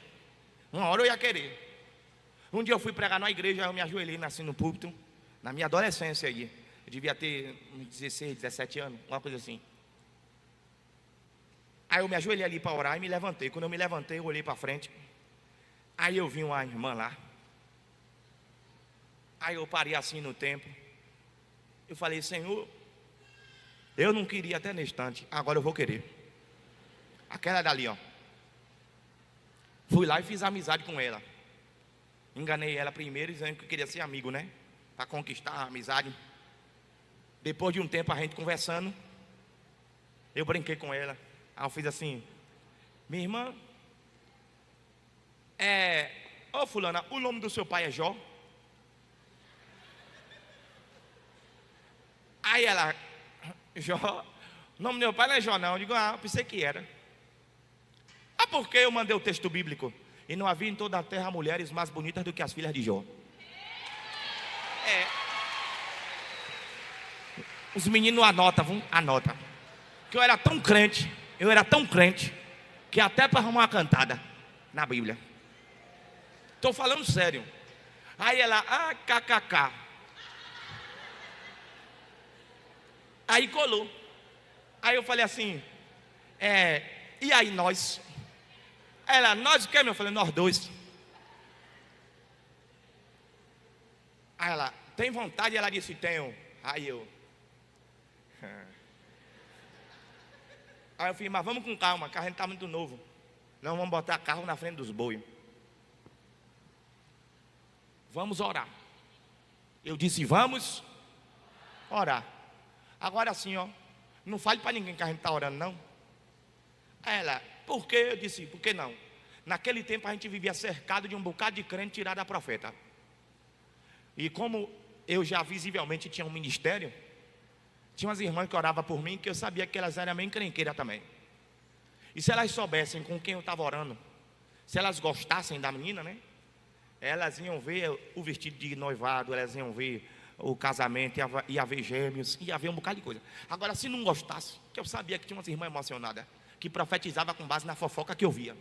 Uma hora eu ia querer. Um dia eu fui pregar na igreja, eu me ajoelhei, nasci no púlpito, na minha adolescência aí. Eu devia ter uns 16, 17 anos, uma coisa assim. Aí eu me ajoelhei ali para orar e me levantei. Quando eu me levantei, eu olhei para frente. Aí eu vi uma irmã lá. Aí eu parei assim no tempo. Eu falei: Senhor, eu não queria até nesse instante, agora eu vou querer. Aquela dali, ó. Fui lá e fiz amizade com ela. Enganei ela primeiro, dizendo que eu queria ser amigo, né? Para conquistar a amizade. Depois de um tempo a gente conversando, eu brinquei com ela. Aí eu fiz assim: minha irmã, ô fulana, o nome do seu pai é Jó? Aí ela: Jó? O nome do meu pai não é Jó não. Eu digo: eu pensei que era. Porque eu mandei o texto bíblico: e não havia em toda a terra mulheres mais bonitas do que as filhas de Jó. Os meninos anotam, anota. Que eu era tão crente, que até para arrumar uma cantada na Bíblia. Estou falando sério. Aí ela: kkk. Aí colou. Aí eu falei assim: e aí nós? Ela: nós o quê, meu? Eu falei: nós dois. Aí ela: tem vontade? Ela disse: tenho. Aí eu falei: mas vamos com calma, que a gente está muito novo. Não vamos botar carro na frente dos bois. Vamos orar. Eu disse: vamos orar. Agora sim, ó, não fale para ninguém que a gente está orando, não. Aí ela: por quê? Eu disse: por que não? Naquele tempo a gente vivia cercado de um bocado de crente tirado a profeta. E como eu já visivelmente tinha um ministério, tinha umas irmãs que oravam por mim, que eu sabia que elas eram meio encrenqueiras também. E se elas soubessem com quem eu estava orando, se elas gostassem da menina, né? Elas iam ver o vestido de noivado, elas iam ver o casamento, ia ver gêmeos, ia ver um bocado de coisa. Agora, se não gostasse, que eu sabia que tinha umas irmãs emocionadas, que profetizava com base na fofoca que eu via,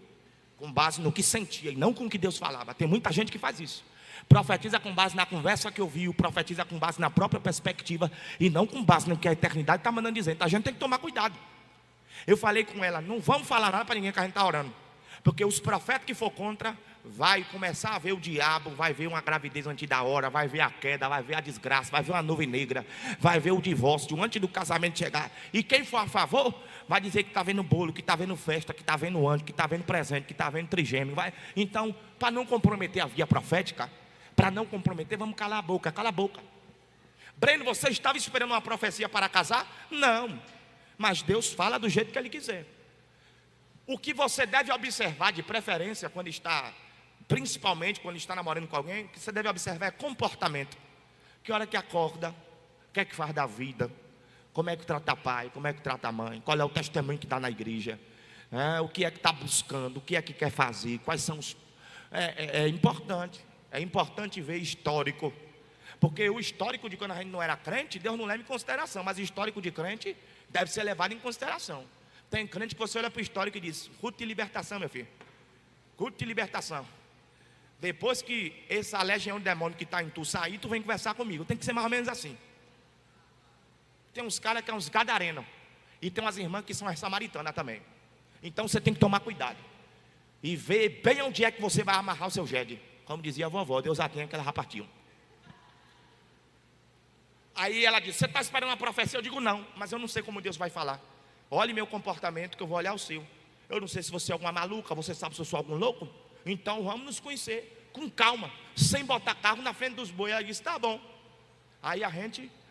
com base no que sentia e não com o que Deus falava. Tem muita gente que faz isso. Profetiza com base na conversa que ouviu, profetiza com base na própria perspectiva e não com base no que a eternidade está mandando dizer. Então a gente tem que tomar cuidado. Eu falei com ela: não vamos falar nada para ninguém que a gente está orando, porque os profetas que for contra vai começar a ver o diabo, vai ver uma gravidez antes da hora, vai ver a queda, vai ver a desgraça, vai ver uma nuvem negra, vai ver o divórcio antes do casamento chegar. E quem for a favor vai dizer que está vendo bolo, que está vendo festa, que está vendo anjo, que está vendo presente, que está vendo trigêmeo. Então, para não comprometer a via profética, para não comprometer, vamos calar a boca, cala a boca. Breno, você estava esperando uma profecia para casar? Não, mas Deus fala do jeito que Ele quiser. O que você deve observar de preferência quando está, principalmente quando está namorando com alguém, o que você deve observar é comportamento. Que hora que acorda, o que é que faz da vida, como é que trata pai, como é que trata a mãe, qual é o testemunho que dá na igreja, o que é que está buscando, o que é que quer fazer, quais são os... É importante ver histórico, porque o histórico de quando a gente não era crente, Deus não leva em consideração, mas o histórico de crente deve ser levado em consideração. Tem crente que você olha para o histórico e diz: culto de libertação, meu filho, culto de libertação. Depois que essa legião de demônio que está em tu sair, tu vem conversar comigo. Tem que ser mais ou menos assim. Tem uns caras que são uns gadarenos, e tem umas irmãs que são as samaritanas também. Então você tem que tomar cuidado e ver bem onde é que você vai amarrar o seu jegue. Como dizia a vovó, Deus a tem que ela já partiu. Aí ela disse: você está esperando uma profecia? Eu digo: não, mas eu não sei como Deus vai falar. Olhe meu comportamento que eu vou olhar o seu. Eu não sei se você é alguma maluca, você sabe se eu sou algum louco. Então vamos nos conhecer com calma, sem botar carro na frente dos bois. Ela disse: tá bom. Aí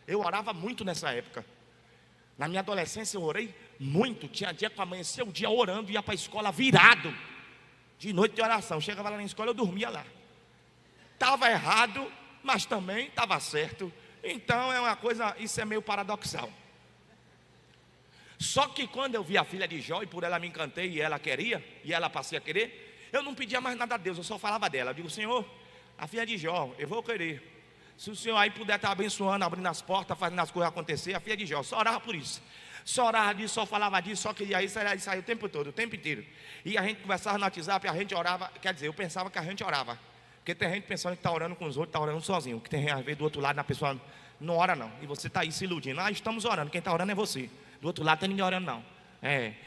eu orava muito nessa época. Na minha adolescência eu orei muito. Tinha dia que amanhecia o dia orando, ia para a escola virado, de noite de oração. Chegava lá na escola, eu dormia lá. Estava errado, mas também estava certo. Então é uma coisa, isso é meio paradoxal. Só que quando eu vi a filha de Jó, e por ela me encantei, e ela queria, e ela passei a querer, eu não pedia mais nada a Deus, eu só falava dela. Eu digo: Senhor, a filha de Jó, eu vou querer. Se o Senhor aí puder estar abençoando, abrindo as portas, fazendo as coisas acontecer, a filha de Jó, só orava por isso. Só orava disso, só falava disso, só queria isso, era isso aí o tempo todo, o tempo inteiro. E a gente conversava no WhatsApp, a gente orava, quer dizer, eu pensava que a gente orava. Porque tem gente pensando que está orando com os outros, está orando sozinho. Que tem às vezes do outro lado, a pessoa não ora não. E você está aí se iludindo. Ah, estamos orando, quem está orando é você. Do outro lado tem ninguém orando não.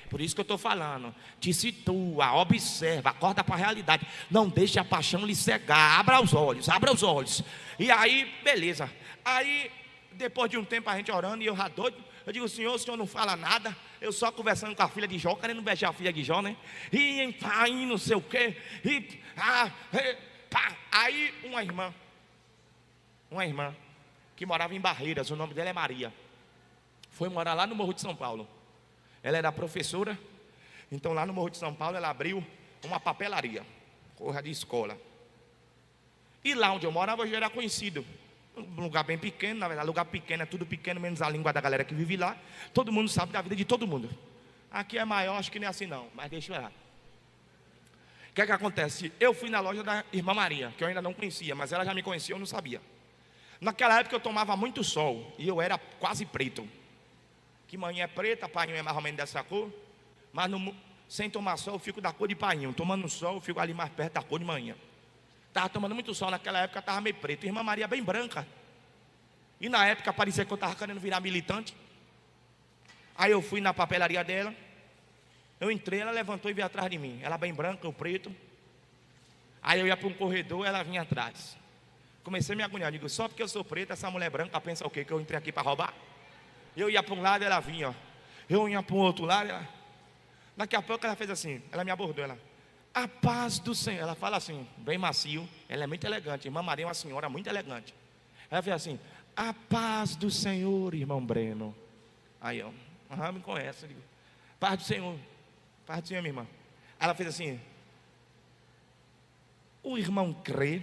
Por isso que eu estou falando. Te situa, observa, acorda para a realidade. Não deixe a paixão lhe cegar. Abra os olhos, abra os olhos. E aí, beleza. Aí, depois de um tempo a gente orando, e eu já doido, eu digo: Senhor, o Senhor não fala nada. Eu só conversando com a filha de Jó, querendo beijar a filha de Jó, né? E não sei o quê. Pá. Aí uma irmã que morava em Barreiras, o nome dela é Maria, foi morar lá no Morro de São Paulo. Ela era professora. Então lá no Morro de São Paulo ela abriu uma papelaria, corra de escola. E lá onde eu morava eu já era conhecido. Um lugar bem pequeno, na verdade lugar pequeno é tudo pequeno, menos a língua da galera que vive lá. Todo mundo sabe da vida de todo mundo. Aqui é maior, acho que nem é assim não, mas deixa eu lá. O que é que acontece? Eu fui na loja da irmã Maria, que eu ainda não conhecia, mas ela já me conhecia, eu não sabia. Naquela época eu tomava muito sol, e eu era quase preto. Que manhã é preta, painho é mais ou menos dessa cor. Mas sem tomar sol eu fico da cor de painho. Tomando sol eu fico ali mais perto da cor de manhã. Estava tomando muito sol naquela época, estava meio preto. Irmã Maria bem branca. E na época parecia que eu estava querendo virar militante. Aí eu fui na papelaria dela. Eu entrei, ela levantou e veio atrás de mim. Ela bem branca, eu preto. Aí eu ia para um corredor, ela vinha atrás. Comecei a me agoniar. Digo: só porque eu sou preto, essa mulher branca pensa o quê? Que eu entrei aqui para roubar? Eu ia para um lado, ela vinha, ó. Eu ia para o outro lado, ela... Daqui a pouco ela fez assim, ela me abordou, ela: a paz do Senhor. Ela fala assim, bem macio. Ela é muito elegante. Irmã Maria é uma senhora muito elegante. Ela fez assim: a paz do Senhor, irmão Breno. Aí eu: me conhece. Eu digo: paz do Senhor. Paz do Senhor, minha irmã. Ela fez assim: o irmão crê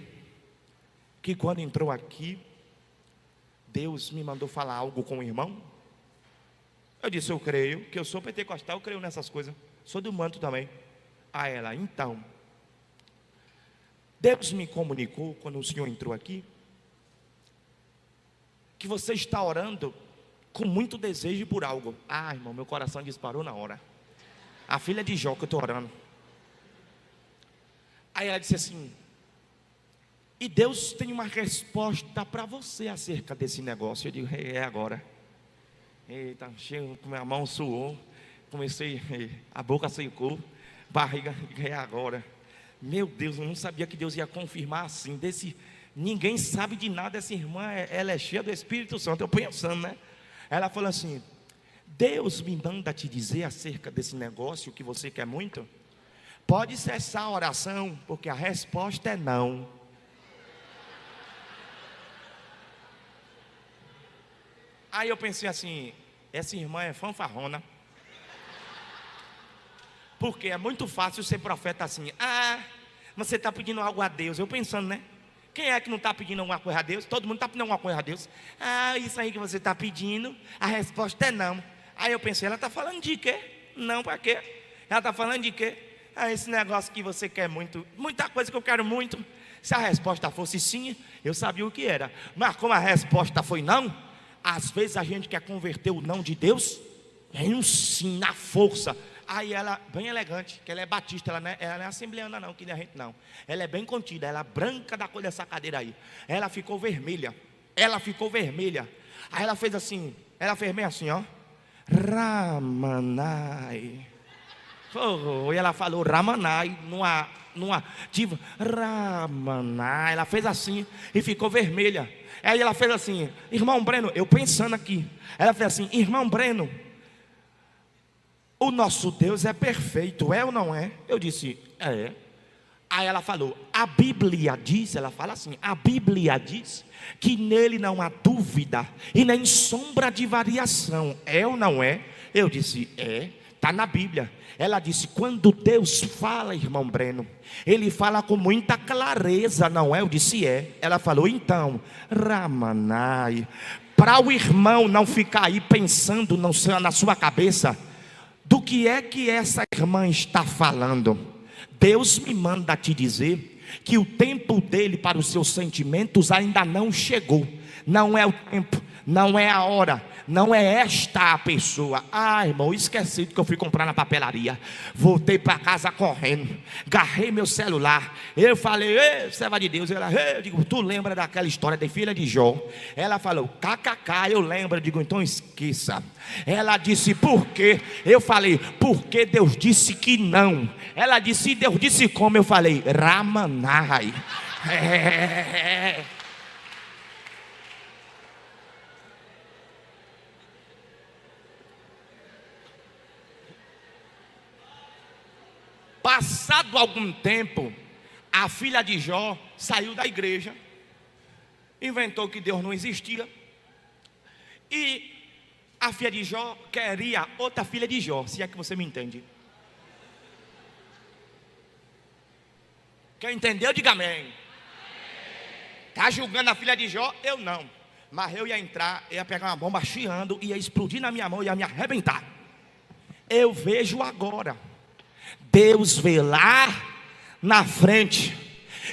que quando entrou aqui Deus me mandou falar algo com o irmão? Eu disse: eu creio, que eu sou pentecostal, eu creio nessas coisas. Sou do manto também. A ela: então, Deus me comunicou quando o senhor entrou aqui, que você está orando com muito desejo por algo. Ah, irmão, meu coração disparou na hora. A filha de Jó que eu estou orando. Aí ela disse assim: e Deus tem uma resposta para você acerca desse negócio. Eu digo: é agora. Eita, chego com minha mão suou. Comecei, a boca secou, barriga, é agora. Meu Deus, eu não sabia que Deus ia confirmar assim. Ninguém sabe de nada. Essa irmã, ela é cheia do Espírito Santo. Eu pensando, né? Ela falou assim: Deus me manda te dizer acerca desse negócio que você quer muito. Pode cessar a oração, porque a resposta é não. Aí eu pensei assim: essa irmã é fanfarrona. Porque é muito fácil ser profeta assim. Ah, você está pedindo algo a Deus. Eu pensando, né? Quem é que não está pedindo alguma coisa a Deus? Todo mundo está pedindo alguma coisa a Deus. Ah, isso aí que você está pedindo, a resposta é não. Aí eu pensei: ela está falando de quê? Não, para quê? Ela está falando de quê? Ah, esse negócio que você quer muito, muita coisa que eu quero muito. Se a resposta fosse sim, eu sabia o que era. Mas como a resposta foi não, às vezes a gente quer converter o não de Deus em um sim, na força. Aí ela, bem elegante, que ela é batista, ela não é assembleana não, que nem a gente não. Ela é bem contida, ela é branca da cor dessa cadeira aí. Ela ficou vermelha. Aí ela fez assim, ela fez meio assim, ó. Ramanai. Oh, e ela falou Ramanai, numa diva, Ramanai. Ela fez assim e ficou vermelha. Aí ela fez assim, irmão Breno, eu pensando aqui. Ela fez assim, irmão Breno, o nosso Deus é perfeito, é ou não é? Eu disse, é. Aí ela falou, a Bíblia diz, ela fala assim, a Bíblia diz que nele não há dúvida e nem sombra de variação, é ou não é? Eu disse, é, está na Bíblia. Ela disse, quando Deus fala, irmão Breno, Ele fala com muita clareza, não é? Eu disse, é. Ela falou, então, Ramanai, para o irmão não ficar aí pensando na sua cabeça, do que é que essa irmã está falando? Deus me manda te dizer que o tempo dele para os seus sentimentos ainda não chegou. Não é o tempo, não é a hora, não é esta a pessoa. Ah, irmão, esqueci do que eu fui comprar na papelaria. Voltei para casa correndo, agarrei meu celular. Eu falei, ei, serva de Deus. Ela, eu digo, tu lembra daquela história da filha de Jó? Ela falou, kkk, eu lembro. Eu digo, então esqueça. Ela disse, por quê? Eu falei, porque Deus disse que não. Ela disse, Deus disse como? Eu falei, Ramanai. Passado algum tempo, a filha de Jó saiu da igreja, inventou que Deus não existia, e a filha de Jó queria outra filha de Jó, se é que você me entende. Quem entendeu, diga amém. Está julgando a filha de Jó? Eu não. Mas eu ia entrar, ia pegar uma bomba chiando, ia explodir na minha mão, ia me arrebentar. Eu vejo agora. Deus vê lá na frente.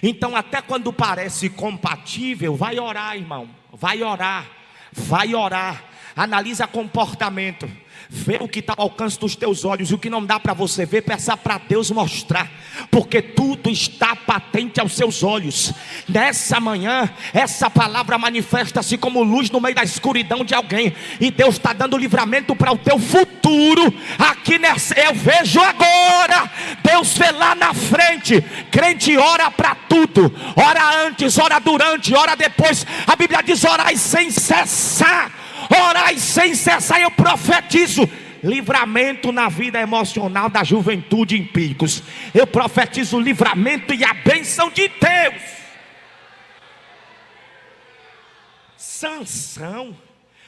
Então até quando parece compatível, vai orar, irmão. Vai orar. Vai orar. Analisa comportamento. Vê o que está ao alcance dos teus olhos. E o que não dá para você ver, peça para Deus mostrar. Porque tudo está patente aos seus olhos. Nessa manhã, essa palavra manifesta-se como luz no meio da escuridão de alguém. E Deus está dando livramento para o teu futuro. Aqui nessa, eu vejo agora. Deus vê lá na frente. Crente ora para tudo. Ora antes, ora durante, ora depois. A Bíblia diz, orai sem cessar. Orai sem cessar. Eu profetizo livramento na vida emocional da juventude em Picos. Eu profetizo livramento e a bênção de Deus. Sansão,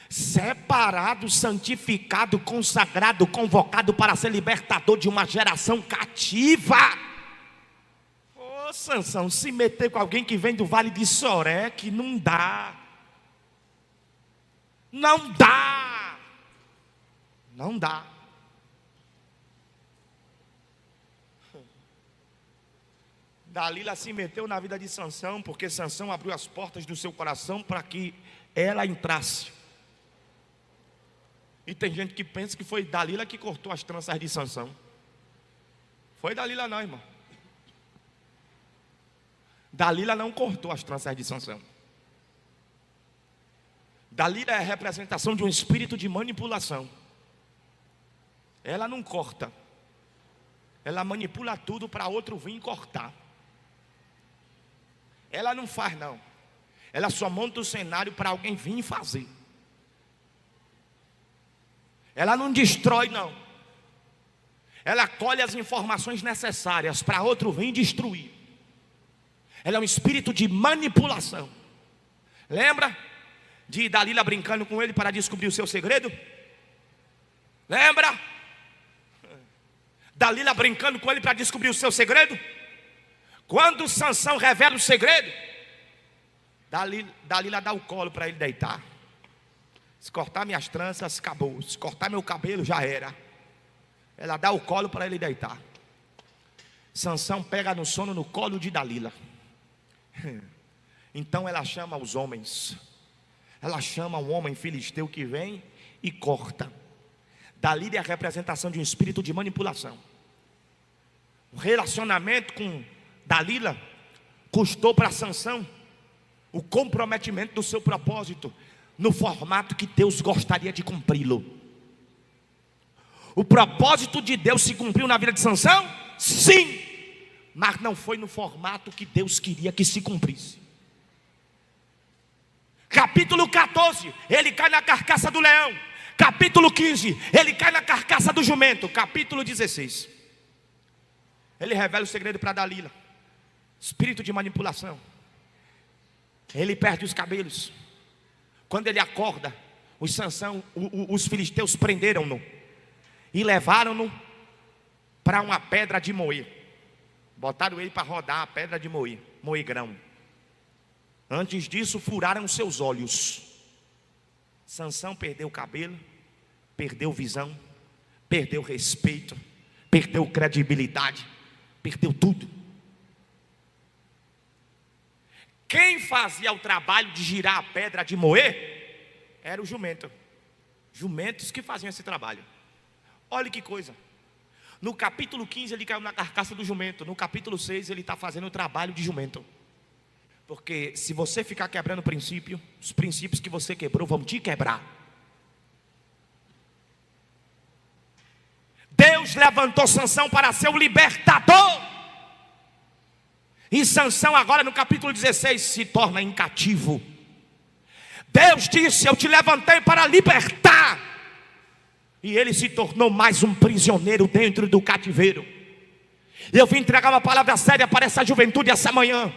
separado, santificado, consagrado, convocado para ser libertador de uma geração cativa. Ô Sansão, se meter com alguém que vem do Vale de Sorek, não dá. Não dá. Não dá. Dalila se meteu na vida de Sansão, porque Sansão abriu as portas do seu coração para que ela entrasse. E tem gente que pensa que foi Dalila que cortou as tranças de Sansão. Foi Dalila não, irmão. Dalila não cortou as tranças de Sansão. Dalila é a representação de um espírito de manipulação. Ela não corta. Ela manipula tudo para outro vir cortar. Ela não faz não. Ela só monta o cenário para alguém vir fazer. Ela não destrói não. Ela colhe as informações necessárias para outro vir destruir. Ela é um espírito de manipulação. Lembra de Dalila brincando com ele para descobrir o seu segredo? Lembra? Dalila brincando com ele para descobrir o seu segredo? Quando Sansão revela o segredo, Dalila dá o colo para ele deitar. Se cortar minhas tranças, acabou. Se cortar meu cabelo, já era. Ela dá o colo para ele deitar. Sansão pega no sono no colo de Dalila. Então ela chama os homens. Ela chama um homem filisteu que vem e corta. Dalila é a representação de um espírito de manipulação. O relacionamento com Dalila custou para Sansão o comprometimento do seu propósito no formato que Deus gostaria de cumpri-lo. O propósito de Deus se cumpriu na vida de Sansão? Sim, mas não foi no formato que Deus queria que se cumprisse. Capítulo 14, ele cai na carcaça do leão. Capítulo 15, ele cai na carcaça do jumento. Capítulo 16, ele revela o segredo para Dalila. Espírito de manipulação. Ele perde os cabelos. Quando ele acorda, os filisteus prenderam-no e levaram-no para uma pedra de moer. Botaram ele para rodar a pedra de moer grão. Antes disso, furaram seus olhos. Sansão perdeu o cabelo, perdeu visão, perdeu respeito, perdeu credibilidade, perdeu tudo. Quem fazia o trabalho de girar a pedra de moer era o jumento. Jumentos que faziam esse trabalho. Olha que coisa. No capítulo 15 ele caiu na carcaça do jumento. No capítulo 6 ele está fazendo o trabalho de jumento. Porque se você ficar quebrando princípio, os princípios que você quebrou vão te quebrar. Deus levantou Sansão para ser o libertador. E Sansão agora no capítulo 16 se torna em cativo. Deus disse: eu te levantei para libertar. E ele se tornou mais um prisioneiro dentro do cativeiro. E eu vim entregar uma palavra séria para essa juventude essa manhã.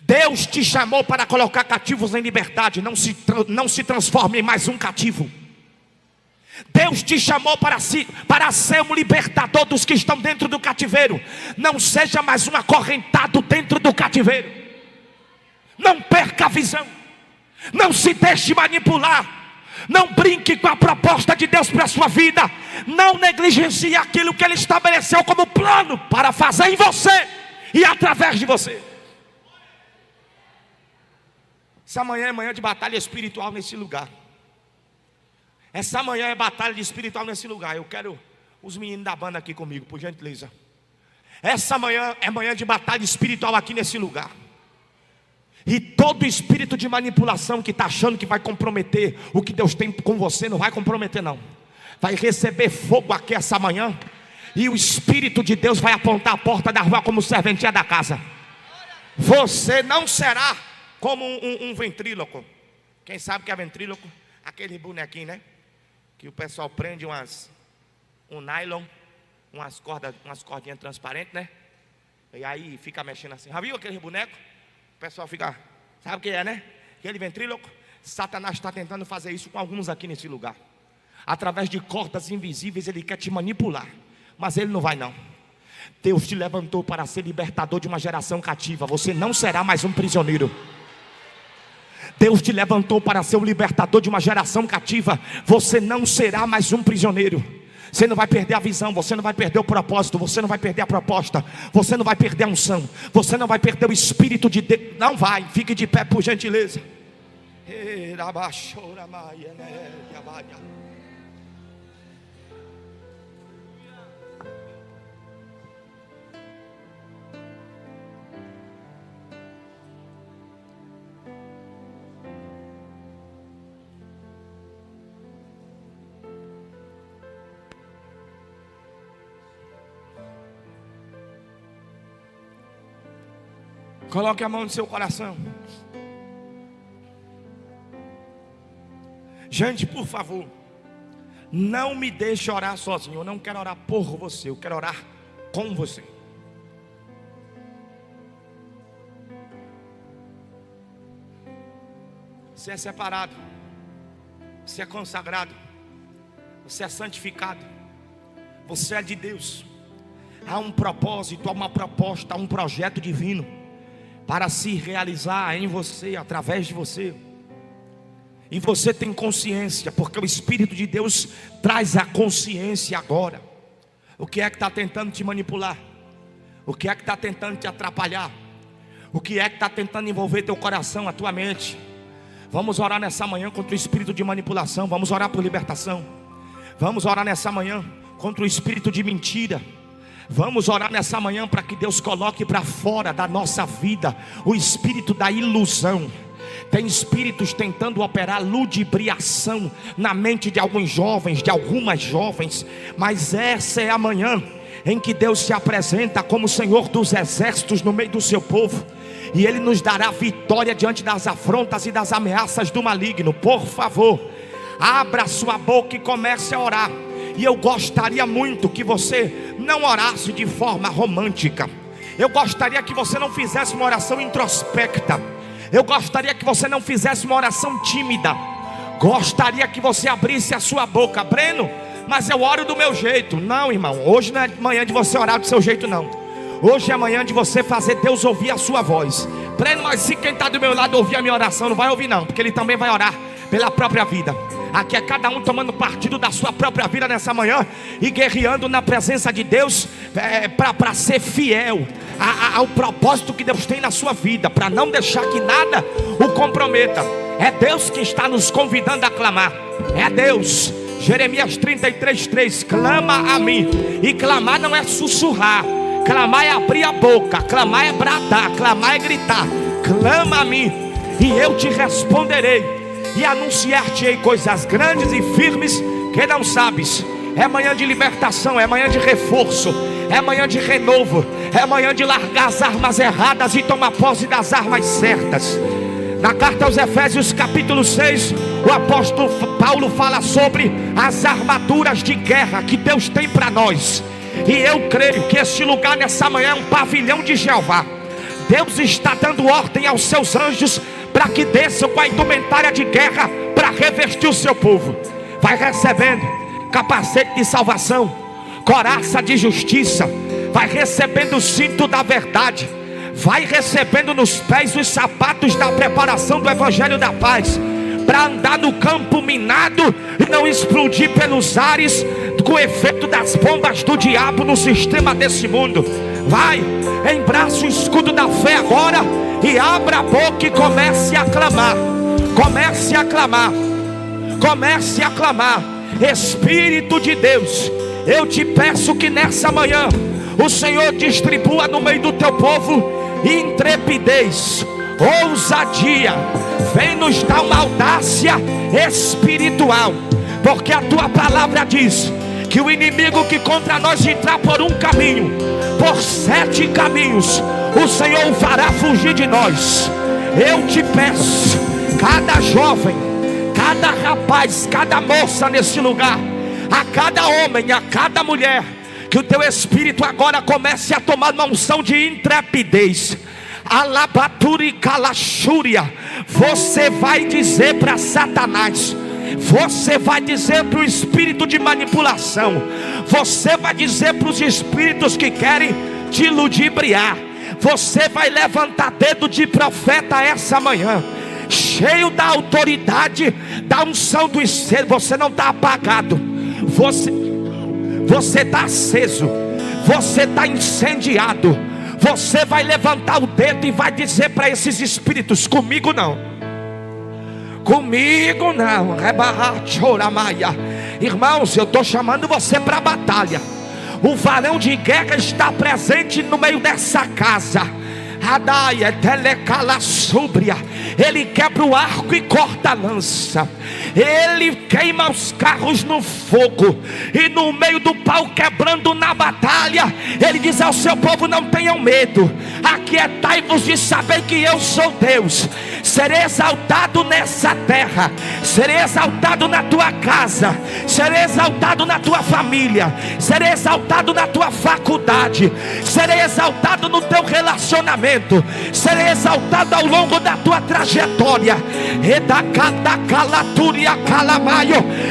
Deus te chamou para colocar cativos em liberdade. Não se transforme em mais um cativo. Deus te chamou para ser um libertador dos que estão dentro do cativeiro. Não seja mais um acorrentado dentro do cativeiro. Não perca a visão. Não se deixe manipular. Não brinque com a proposta de Deus para a sua vida. Não negligencie aquilo que Ele estabeleceu como plano para fazer em você e através de você. Essa manhã é manhã de batalha espiritual nesse lugar. Essa manhã é batalha espiritual nesse lugar. Eu quero os meninos da banda aqui comigo, por gentileza. Essa manhã é manhã de batalha espiritual aqui nesse lugar. E todo espírito de manipulação que está achando que vai comprometer o que Deus tem com você, não vai comprometer não. Vai receber fogo aqui essa manhã. E o Espírito de Deus vai apontar a porta da rua como serventia da casa. Você não será como um ventríloco. Quem sabe que é ventríloco? Aquele bonequinho, né? Que o pessoal prende um nylon, umas cordinhas transparentes, né? E aí fica mexendo assim. Já viu aquele boneco? O pessoal fica, sabe o que é, né? Aquele ventríloco. Satanás está tentando fazer isso com alguns aqui nesse lugar. Através de cordas invisíveis ele quer te manipular. Mas ele não vai não. Deus te levantou para ser libertador de uma geração cativa. Você não será mais um prisioneiro. Deus te levantou para ser o libertador de uma geração cativa. Você não será mais um prisioneiro. Você não vai perder a visão, você não vai perder o propósito, você não vai perder a proposta, você não vai perder a unção, você não vai perder o Espírito de Deus. Não vai, fique de pé por gentileza. Coloque a mão no seu coração. Gente, por favor, não me deixe orar sozinho. Eu não quero orar por você, eu quero orar com você. Você é separado, você é consagrado, você é santificado, você é de Deus. Há um propósito, há uma proposta, há um projeto divino para se realizar em você, através de você. E você tem consciência, porque o Espírito de Deus traz a consciência agora. O que é que está tentando te manipular? O que é que está tentando te atrapalhar? O que é que está tentando envolver teu coração, a tua mente? Vamos orar nessa manhã contra o espírito de manipulação. Vamos orar por libertação. Vamos orar nessa manhã contra o espírito de mentira. Vamos orar nessa manhã para que Deus coloque para fora da nossa vida o espírito da ilusão. Tem espíritos tentando operar ludibriação na mente de alguns jovens, de algumas jovens. Mas essa é a manhã em que Deus se apresenta como Senhor dos exércitos no meio do seu povo, e Ele nos dará vitória diante das afrontas e das ameaças do maligno. Por favor, abra sua boca e comece a orar. E eu gostaria muito que você não orasse de forma romântica. Eu gostaria que você não fizesse uma oração introspecta. Eu gostaria que você não fizesse uma oração tímida. Gostaria que você abrisse a sua boca. Breno, mas eu oro do meu jeito. Não, irmão, hoje não é manhã de você orar do seu jeito, não. Hoje é manhã de você fazer Deus ouvir a sua voz. Breno, mas se quem está do meu lado ouvir a minha oração, não vai ouvir não, porque ele também vai orar pela própria vida. Aqui é cada um tomando partido da sua própria vida nessa manhã e guerreando na presença de Deus, para ser fiel ao propósito que Deus tem na sua vida, para não deixar que nada o comprometa. É Deus que está nos convidando a clamar. É Deus. Jeremias 33:3, clama a mim. E clamar não é sussurrar, clamar é abrir a boca, clamar é bradar, clamar é gritar. Clama a mim e eu te responderei e anunciar-te-ei coisas grandes e firmes que não sabes. É manhã de libertação, é manhã de reforço, é manhã de renovo, é manhã de largar as armas erradas e tomar posse das armas certas. Na carta aos Efésios capítulo 6, o apóstolo Paulo fala sobre as armaduras de guerra que Deus tem para nós. E eu creio que este lugar nessa manhã é um pavilhão de Jeová. Deus está dando ordem aos seus anjos para que desçam com a indumentária de guerra para revestir o seu povo. Vai recebendo capacete de salvação, coraça de justiça, vai recebendo o cinto da verdade, vai recebendo nos pés os sapatos da preparação do evangelho da paz, para andar no campo minado e não explodir pelos ares com o efeito das bombas do diabo no sistema desse mundo. Vai, embraça o escudo da fé agora e abra a boca e comece a clamar. Comece a clamar. Comece a clamar. Espírito de Deus, eu te peço que nessa manhã o Senhor distribua no meio do teu povo intrepidez, ousadia. Vem nos dar uma audácia espiritual, porque a tua palavra diz que o inimigo que contra nós entrar por um caminho, por 7 caminhos o Senhor o fará fugir de nós. Eu te peço, cada jovem, cada rapaz, cada moça nesse lugar, a cada homem, a cada mulher, que o teu Espírito agora comece a tomar uma unção de intrepidez. Alabaturi calachúria. Você vai dizer para Satanás, você vai dizer para o espírito de manipulação, você vai dizer para os espíritos que querem te ludibriar, você vai levantar dedo de profeta essa manhã, cheio da autoridade, da unção do Espírito. Você não está apagado, você está aceso, você está incendiado. Você vai levantar o dedo e vai dizer para esses espíritos: comigo não, comigo não. Irmãos, eu estou chamando você para a batalha. O varão de guerra está presente no meio dessa casa. Ele quebra o arco e corta a lança, ele queima os carros no fogo, e no meio do pau quebrando na batalha, ele diz ao seu povo: não tenham medo, aquietai-vos de saber que eu sou Deus. Serei exaltado nessa terra, serei exaltado na tua casa, serei exaltado na tua família, serei exaltado na tua faculdade, serei exaltado no teu relacionamento, serei exaltado ao longo da tua trajetória.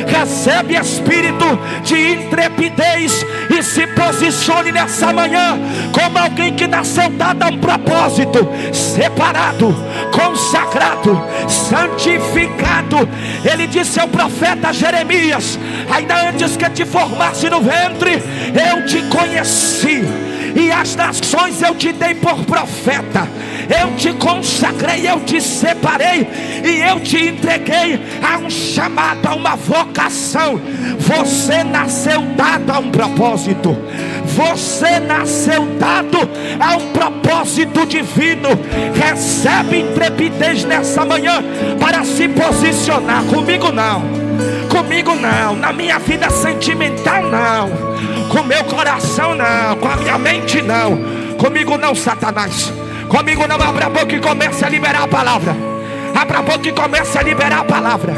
Recebe espírito de intrepidez e se posicione nessa manhã como alguém que nasceu dado a um propósito, separado, consagrado, santificado. Ele disse ao profeta Jeremias: ainda antes que te formasse no ventre, eu te conheci, e as nações eu te dei por profeta. Eu te consagrei, eu te separei, e eu te entreguei a um chamado, a uma vocação. Você nasceu dado a um propósito, Você nasceu dado a um propósito divino. Recebe intrepidez nessa manhã para se posicionar. Comigo não, comigo não, na minha vida sentimental não, com meu coração não, com a minha mente não. Comigo não, Satanás. Comigo não. Abra a boca e comece a liberar a palavra. Abra a boca e comece a liberar a palavra.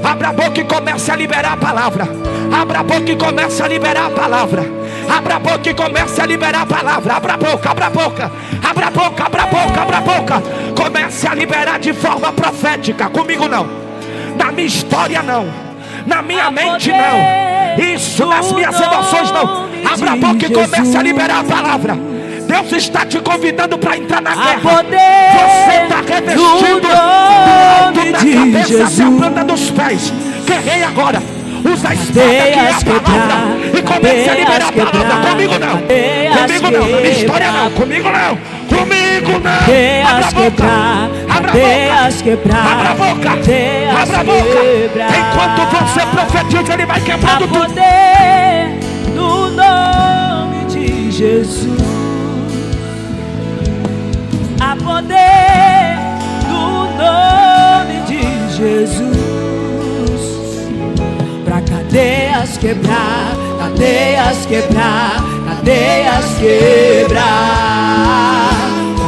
Abra a boca e comece a liberar a palavra. Abra a boca e comece a liberar a palavra. Abra a boca e comece a liberar a palavra. Abra a boca, abra a boca. Abra a boca, abra a boca, abra a boca. Comece a liberar de forma profética. Comigo não, na minha história não, na minha mente não, isso nas minhas emoções não. Abra a boca e comece a liberar a palavra. Deus está te convidando para entrar na guerra. Você está revestido do alto da cabeça até a planta dos pés. Guerrei agora. Usa a espada que é a palavra e comece a liberar a palavra. Comigo não, comigo não, na minha história não, comigo não, comigo não. Abra a boca, abra a boca, abra a boca, abra a boca. Enquanto você profetiza, ele vai quebrando tudo. Poder no nome de Jesus. Há poder no nome de Jesus. Pra cadeias quebrar, cadeias quebrar, cadeias quebrar.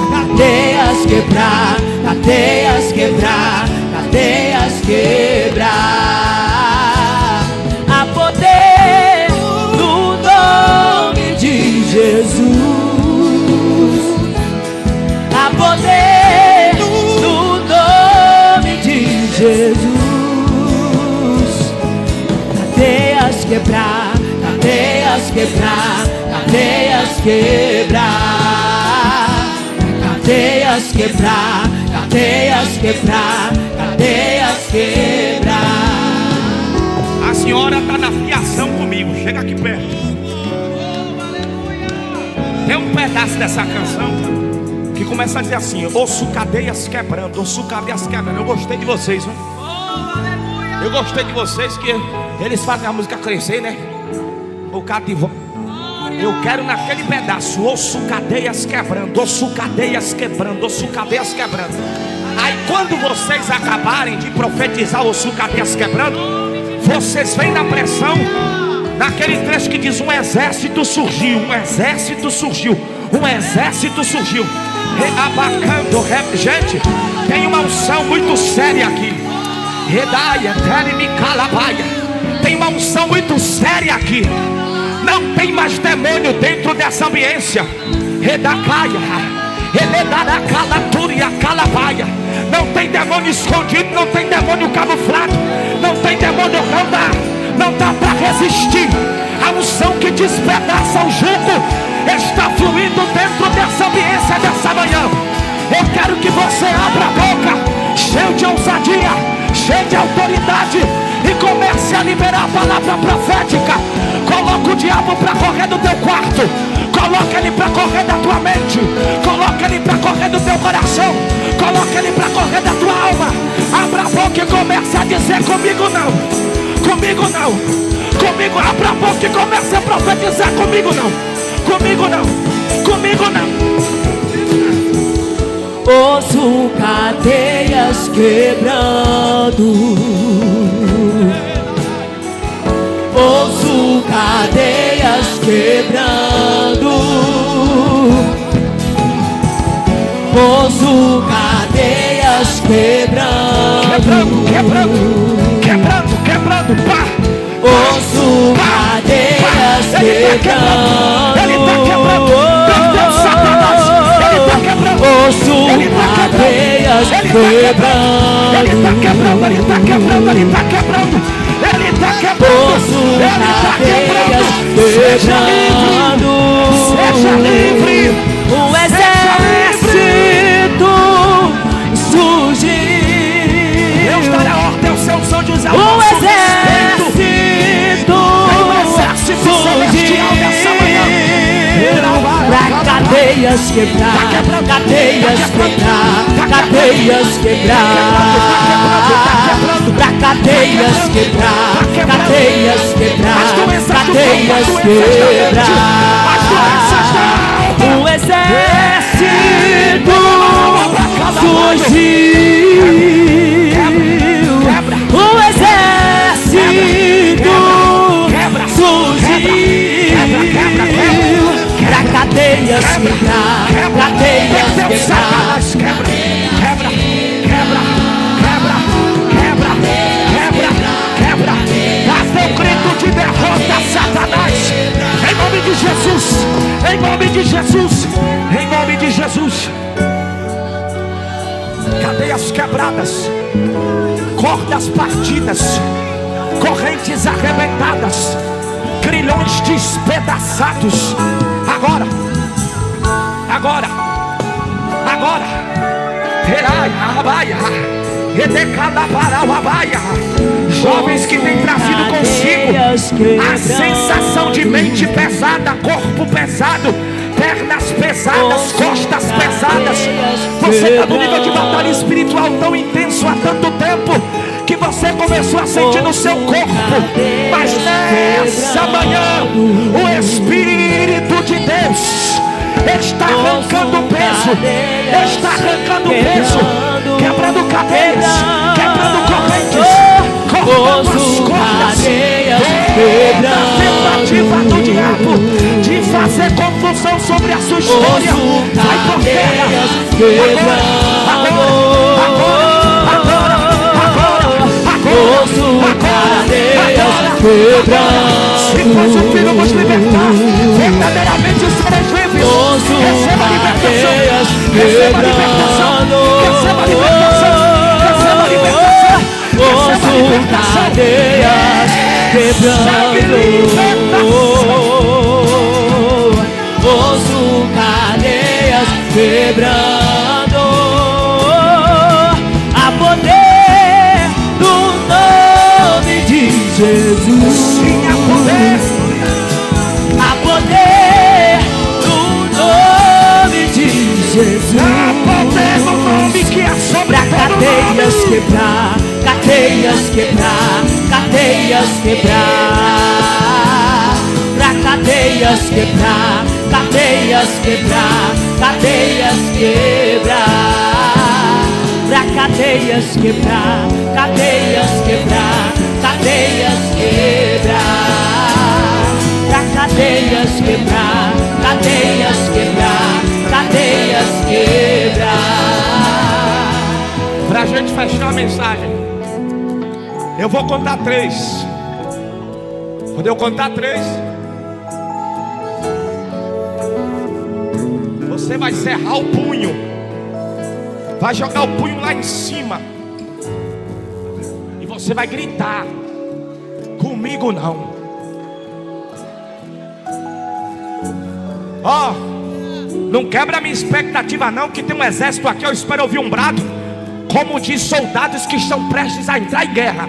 Cadeias quebrar, cadeias quebrar, cadeias quebrar. Há poder no nome de Jesus. Há poder no nome de Jesus. Cadeias quebrar, cadeias quebrar, cadeias quebrar. Cadeias quebrar, cadeias quebrar, cadeias quebrar. A senhora está na fiação comigo. Chega aqui perto. Tem um pedaço dessa canção que começa a dizer assim: ouço cadeias quebrando, ouço cadeias quebrando. Eu gostei de vocês, viu? Eu gostei de vocês, que eles fazem a música crescer, né? O cativo. Eu quero naquele pedaço: ouço cadeias quebrando, ouço cadeias quebrando, ouço cadeias quebrando. Aí quando vocês acabarem de profetizar ouço cadeias quebrando, vocês vêm na pressão, naquele trecho que diz: um exército surgiu, um exército surgiu, um exército surgiu. Reabacando, gente, tem uma unção muito séria aqui. Redaia, Telemicalabaia. Tem uma unção muito séria aqui. Não tem mais demônio dentro dessa ambiência. Redacaia, Rededaracalaturia, Calabaia. Não tem demônio escondido, não tem demônio camuflado, não tem demônio, não dá para resistir. A unção que despedaça o jugo está fluindo dentro dessa ambiência dessa manhã. Eu quero que você abra a boca, cheio de ousadia, cheio de autoridade, e comece a liberar a palavra profética. Coloca o diabo para correr do teu quarto, coloca ele para correr da tua mente, coloca ele para correr do teu coração, coloca ele para correr da tua alma. Abra a boca e comece a dizer: comigo não, comigo não, comigo. Abra a boca e comece a profetizar: comigo não, comigo não, comigo não. Ouço cadeias quebrando, ouço cadeias quebrando, ouço cadeias quebrando, Quebrando, quebrando, quebrando, pá. Ouço cadeias quebrando. Ele está quebrando. Deus, Satanás, ele está quebrando. Ouço cadeias quebrando. Ele está quebrando, ele está quebrando, ele está quebrando. Ele está quebrando. Ouço cadeias quebrando. Seja livre. Um exército surgiu. Deus dará ordem aos seus anjos ao Um nosso respeito. exército Tem um exército celestial nessa manhã. pra cadeias quebrar, cadeias quebrar, cadeias quebrar, pra cadeias quebrar, cadeias quebrar, cadeias quebrar. O exército surgiu. O exército surgiu. Pra cadeias quebrar, cadeias quebrar. Faça um grito de derrota, Satanás. Em nome de Jesus. Em nome de Jesus. Em nome de Jesus. Cadeias quebradas, cordas partidas, correntes arrebentadas, grilhões despedaçados. Agora. Jovens que têm trazido consigo a sensação de mente pesada, corpo pesado, pernas pesadas, costas pesadas. Você está no nível de batalha espiritual tão intenso há tanto tempo que você começou a sentir no seu corpo. Mas nessa manhã o Espírito de Deus está arrancando peso, está arrancando peso, quebrando cadeias, quebrando correntes, cortando as cordas. Toda tentativa do diabo de fazer confusão sobre a sua história vai por terra. Se faz o filho nos libertar, verdadeiramente seremos livres. Receba a libertação, receba a libertação, receba a libertação, receba a libertação, receba a libertação. Ouço cadeias quebrando. A poder do nome de Jesus. Sim, a poder. A poder do nome de Jesus. A poder do nome que é sobre Pra cadeias quebrar, cadeias quebrar, cadeias quebrar. Pra cadeias quebrar, cadeias quebrar, cadeias quebrar. Pra cadeias quebrar, cadeias quebrar, cadeias quebrar. Pra cadeias quebrar, cadeias quebrar, cadeias quebrar. Para a gente fechar a mensagem, eu vou contar 3. Quando eu contar 3, você vai cerrar o punho, vai jogar o punho lá em cima e você vai gritar: comigo não. Ó, não quebra a minha expectativa não, que tem um exército aqui. Eu espero ouvir um brado, como de soldados que estão prestes a entrar em guerra.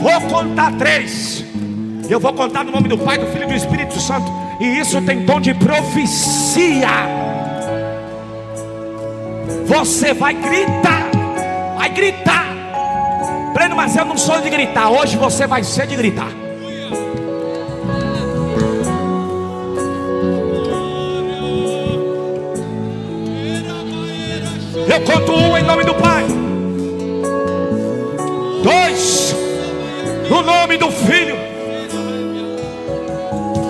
Vou contar 3. Eu vou contar no nome do Pai, do Filho e do Espírito Santo. E isso tem tom de profecia. Você vai gritar. Vai gritar. Breno, mas eu não sou de gritar. Hoje você vai ser de gritar. Eu conto 1 em nome do Pai, 2 no nome do Filho,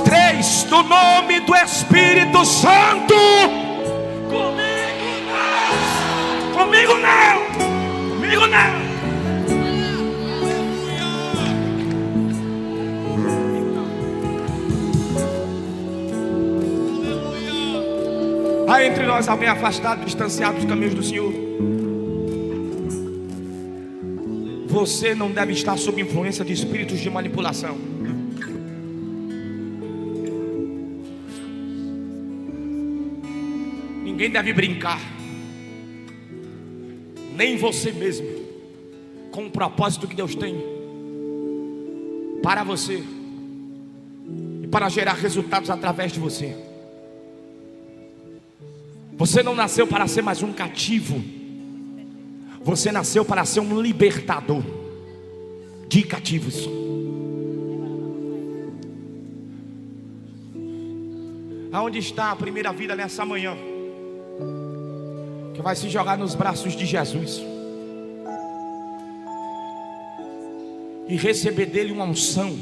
3 no nome do Espírito Santo. Comigo não, comigo não, comigo não. Há entre nós alguém afastado, distanciado dos caminhos do Senhor. Você não deve estar sob influência de espíritos de manipulação. Ninguém deve brincar, nem você mesmo, com o propósito que Deus tem para você e para gerar resultados através de você. Você não nasceu para ser mais um cativo. Você nasceu para ser um libertador de cativos. Aonde está a primeira vida nessa manhã? Que vai se jogar nos braços de Jesus e receber dele uma unção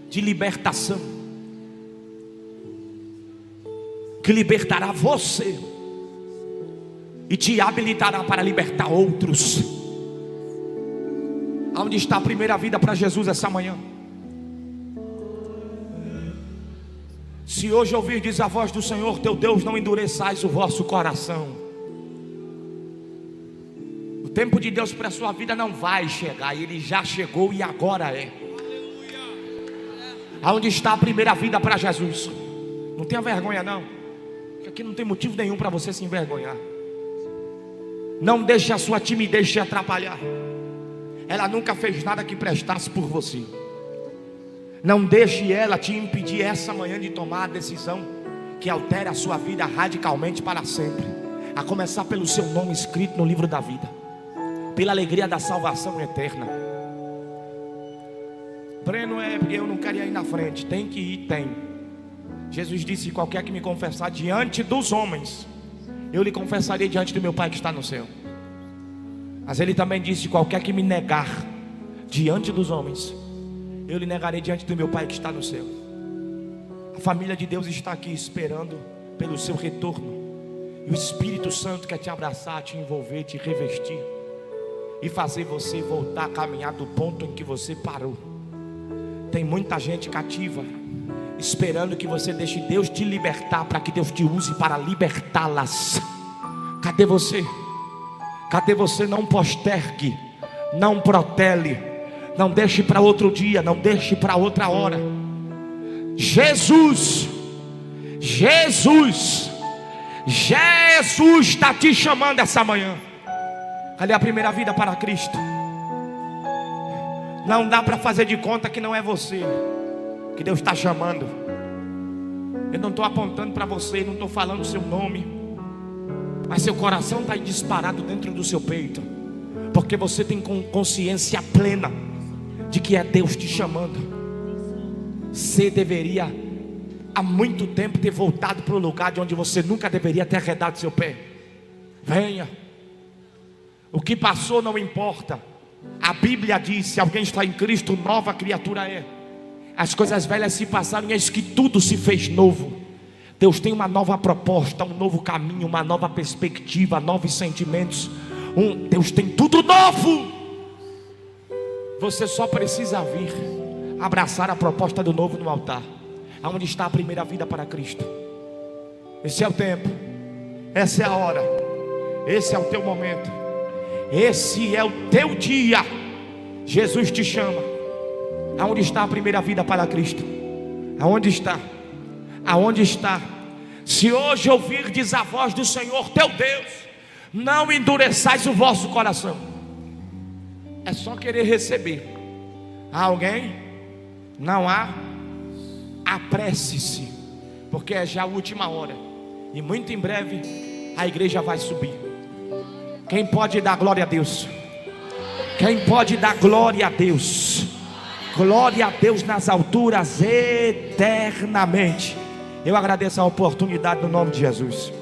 de libertação, que libertará você e te habilitará para libertar outros. Aonde está a primeira vida para Jesus essa manhã? Se hoje ouvirdes a voz do Senhor teu Deus, não endureçais o vosso coração. O tempo de Deus para a sua vida não vai chegar, ele já chegou e agora é. Aonde está a primeira vida para Jesus? Não tenha vergonha não, porque aqui não tem motivo nenhum para você se envergonhar. Não deixe a sua timidez te atrapalhar. Ela nunca fez nada que prestasse por você. Não deixe ela te impedir essa manhã de tomar a decisão que altere a sua vida radicalmente para sempre. A começar pelo seu nome escrito no livro da vida, pela alegria da salvação eterna. Breno, eu não queria ir na frente. Tem que ir, tem. Jesus disse: qualquer que me confessar diante dos homens, eu lhe confessarei diante do meu Pai que está no céu. Mas ele também disse: qualquer que me negar diante dos homens, eu lhe negarei diante do meu Pai que está no céu. A família de Deus está aqui esperando pelo seu retorno. E o Espírito Santo quer te abraçar, te envolver, te revestir e fazer você voltar a caminhar do ponto em que você parou. Tem muita gente cativa, esperando que você deixe Deus te libertar, para que Deus te use para libertá-las. Cadê você? Cadê você? Não postergue, não protele, não deixe para outro dia, não deixe para outra hora. Jesus está te chamando essa manhã. Cadê a primeira vida para Cristo? Não dá para fazer de conta que não é você que Deus está chamando. Eu não estou apontando para você, não estou falando o seu nome, mas seu coração está disparado dentro do seu peito, porque você tem consciência plena de que é Deus te chamando. Você deveria há muito tempo ter voltado para o lugar de onde você nunca deveria ter arredado seu pé. Venha. O que passou não importa. A Bíblia diz: se alguém está em Cristo, nova criatura é. As coisas velhas se passaram e eis que tudo se fez novo. Deus tem uma nova proposta, um novo caminho, uma nova perspectiva, novos sentimentos. Deus tem tudo novo. Você só precisa vir abraçar a proposta do novo no altar. Aonde está a primeira vida para Cristo? Esse é o tempo, essa é a hora, esse é o teu momento, esse é o teu dia. Jesus te chama. Aonde está a primeira vida para Cristo? Aonde está? Aonde está? Se hoje ouvirdes a voz do Senhor teu Deus, não endureçais o vosso coração. É só querer receber. Há alguém? Não há? Apresse-se, porque é já a última hora, e muito em breve a igreja vai subir. Quem pode dar glória a Deus? Quem pode dar glória a Deus? Glória a Deus nas alturas eternamente. Eu agradeço a oportunidade no nome de Jesus.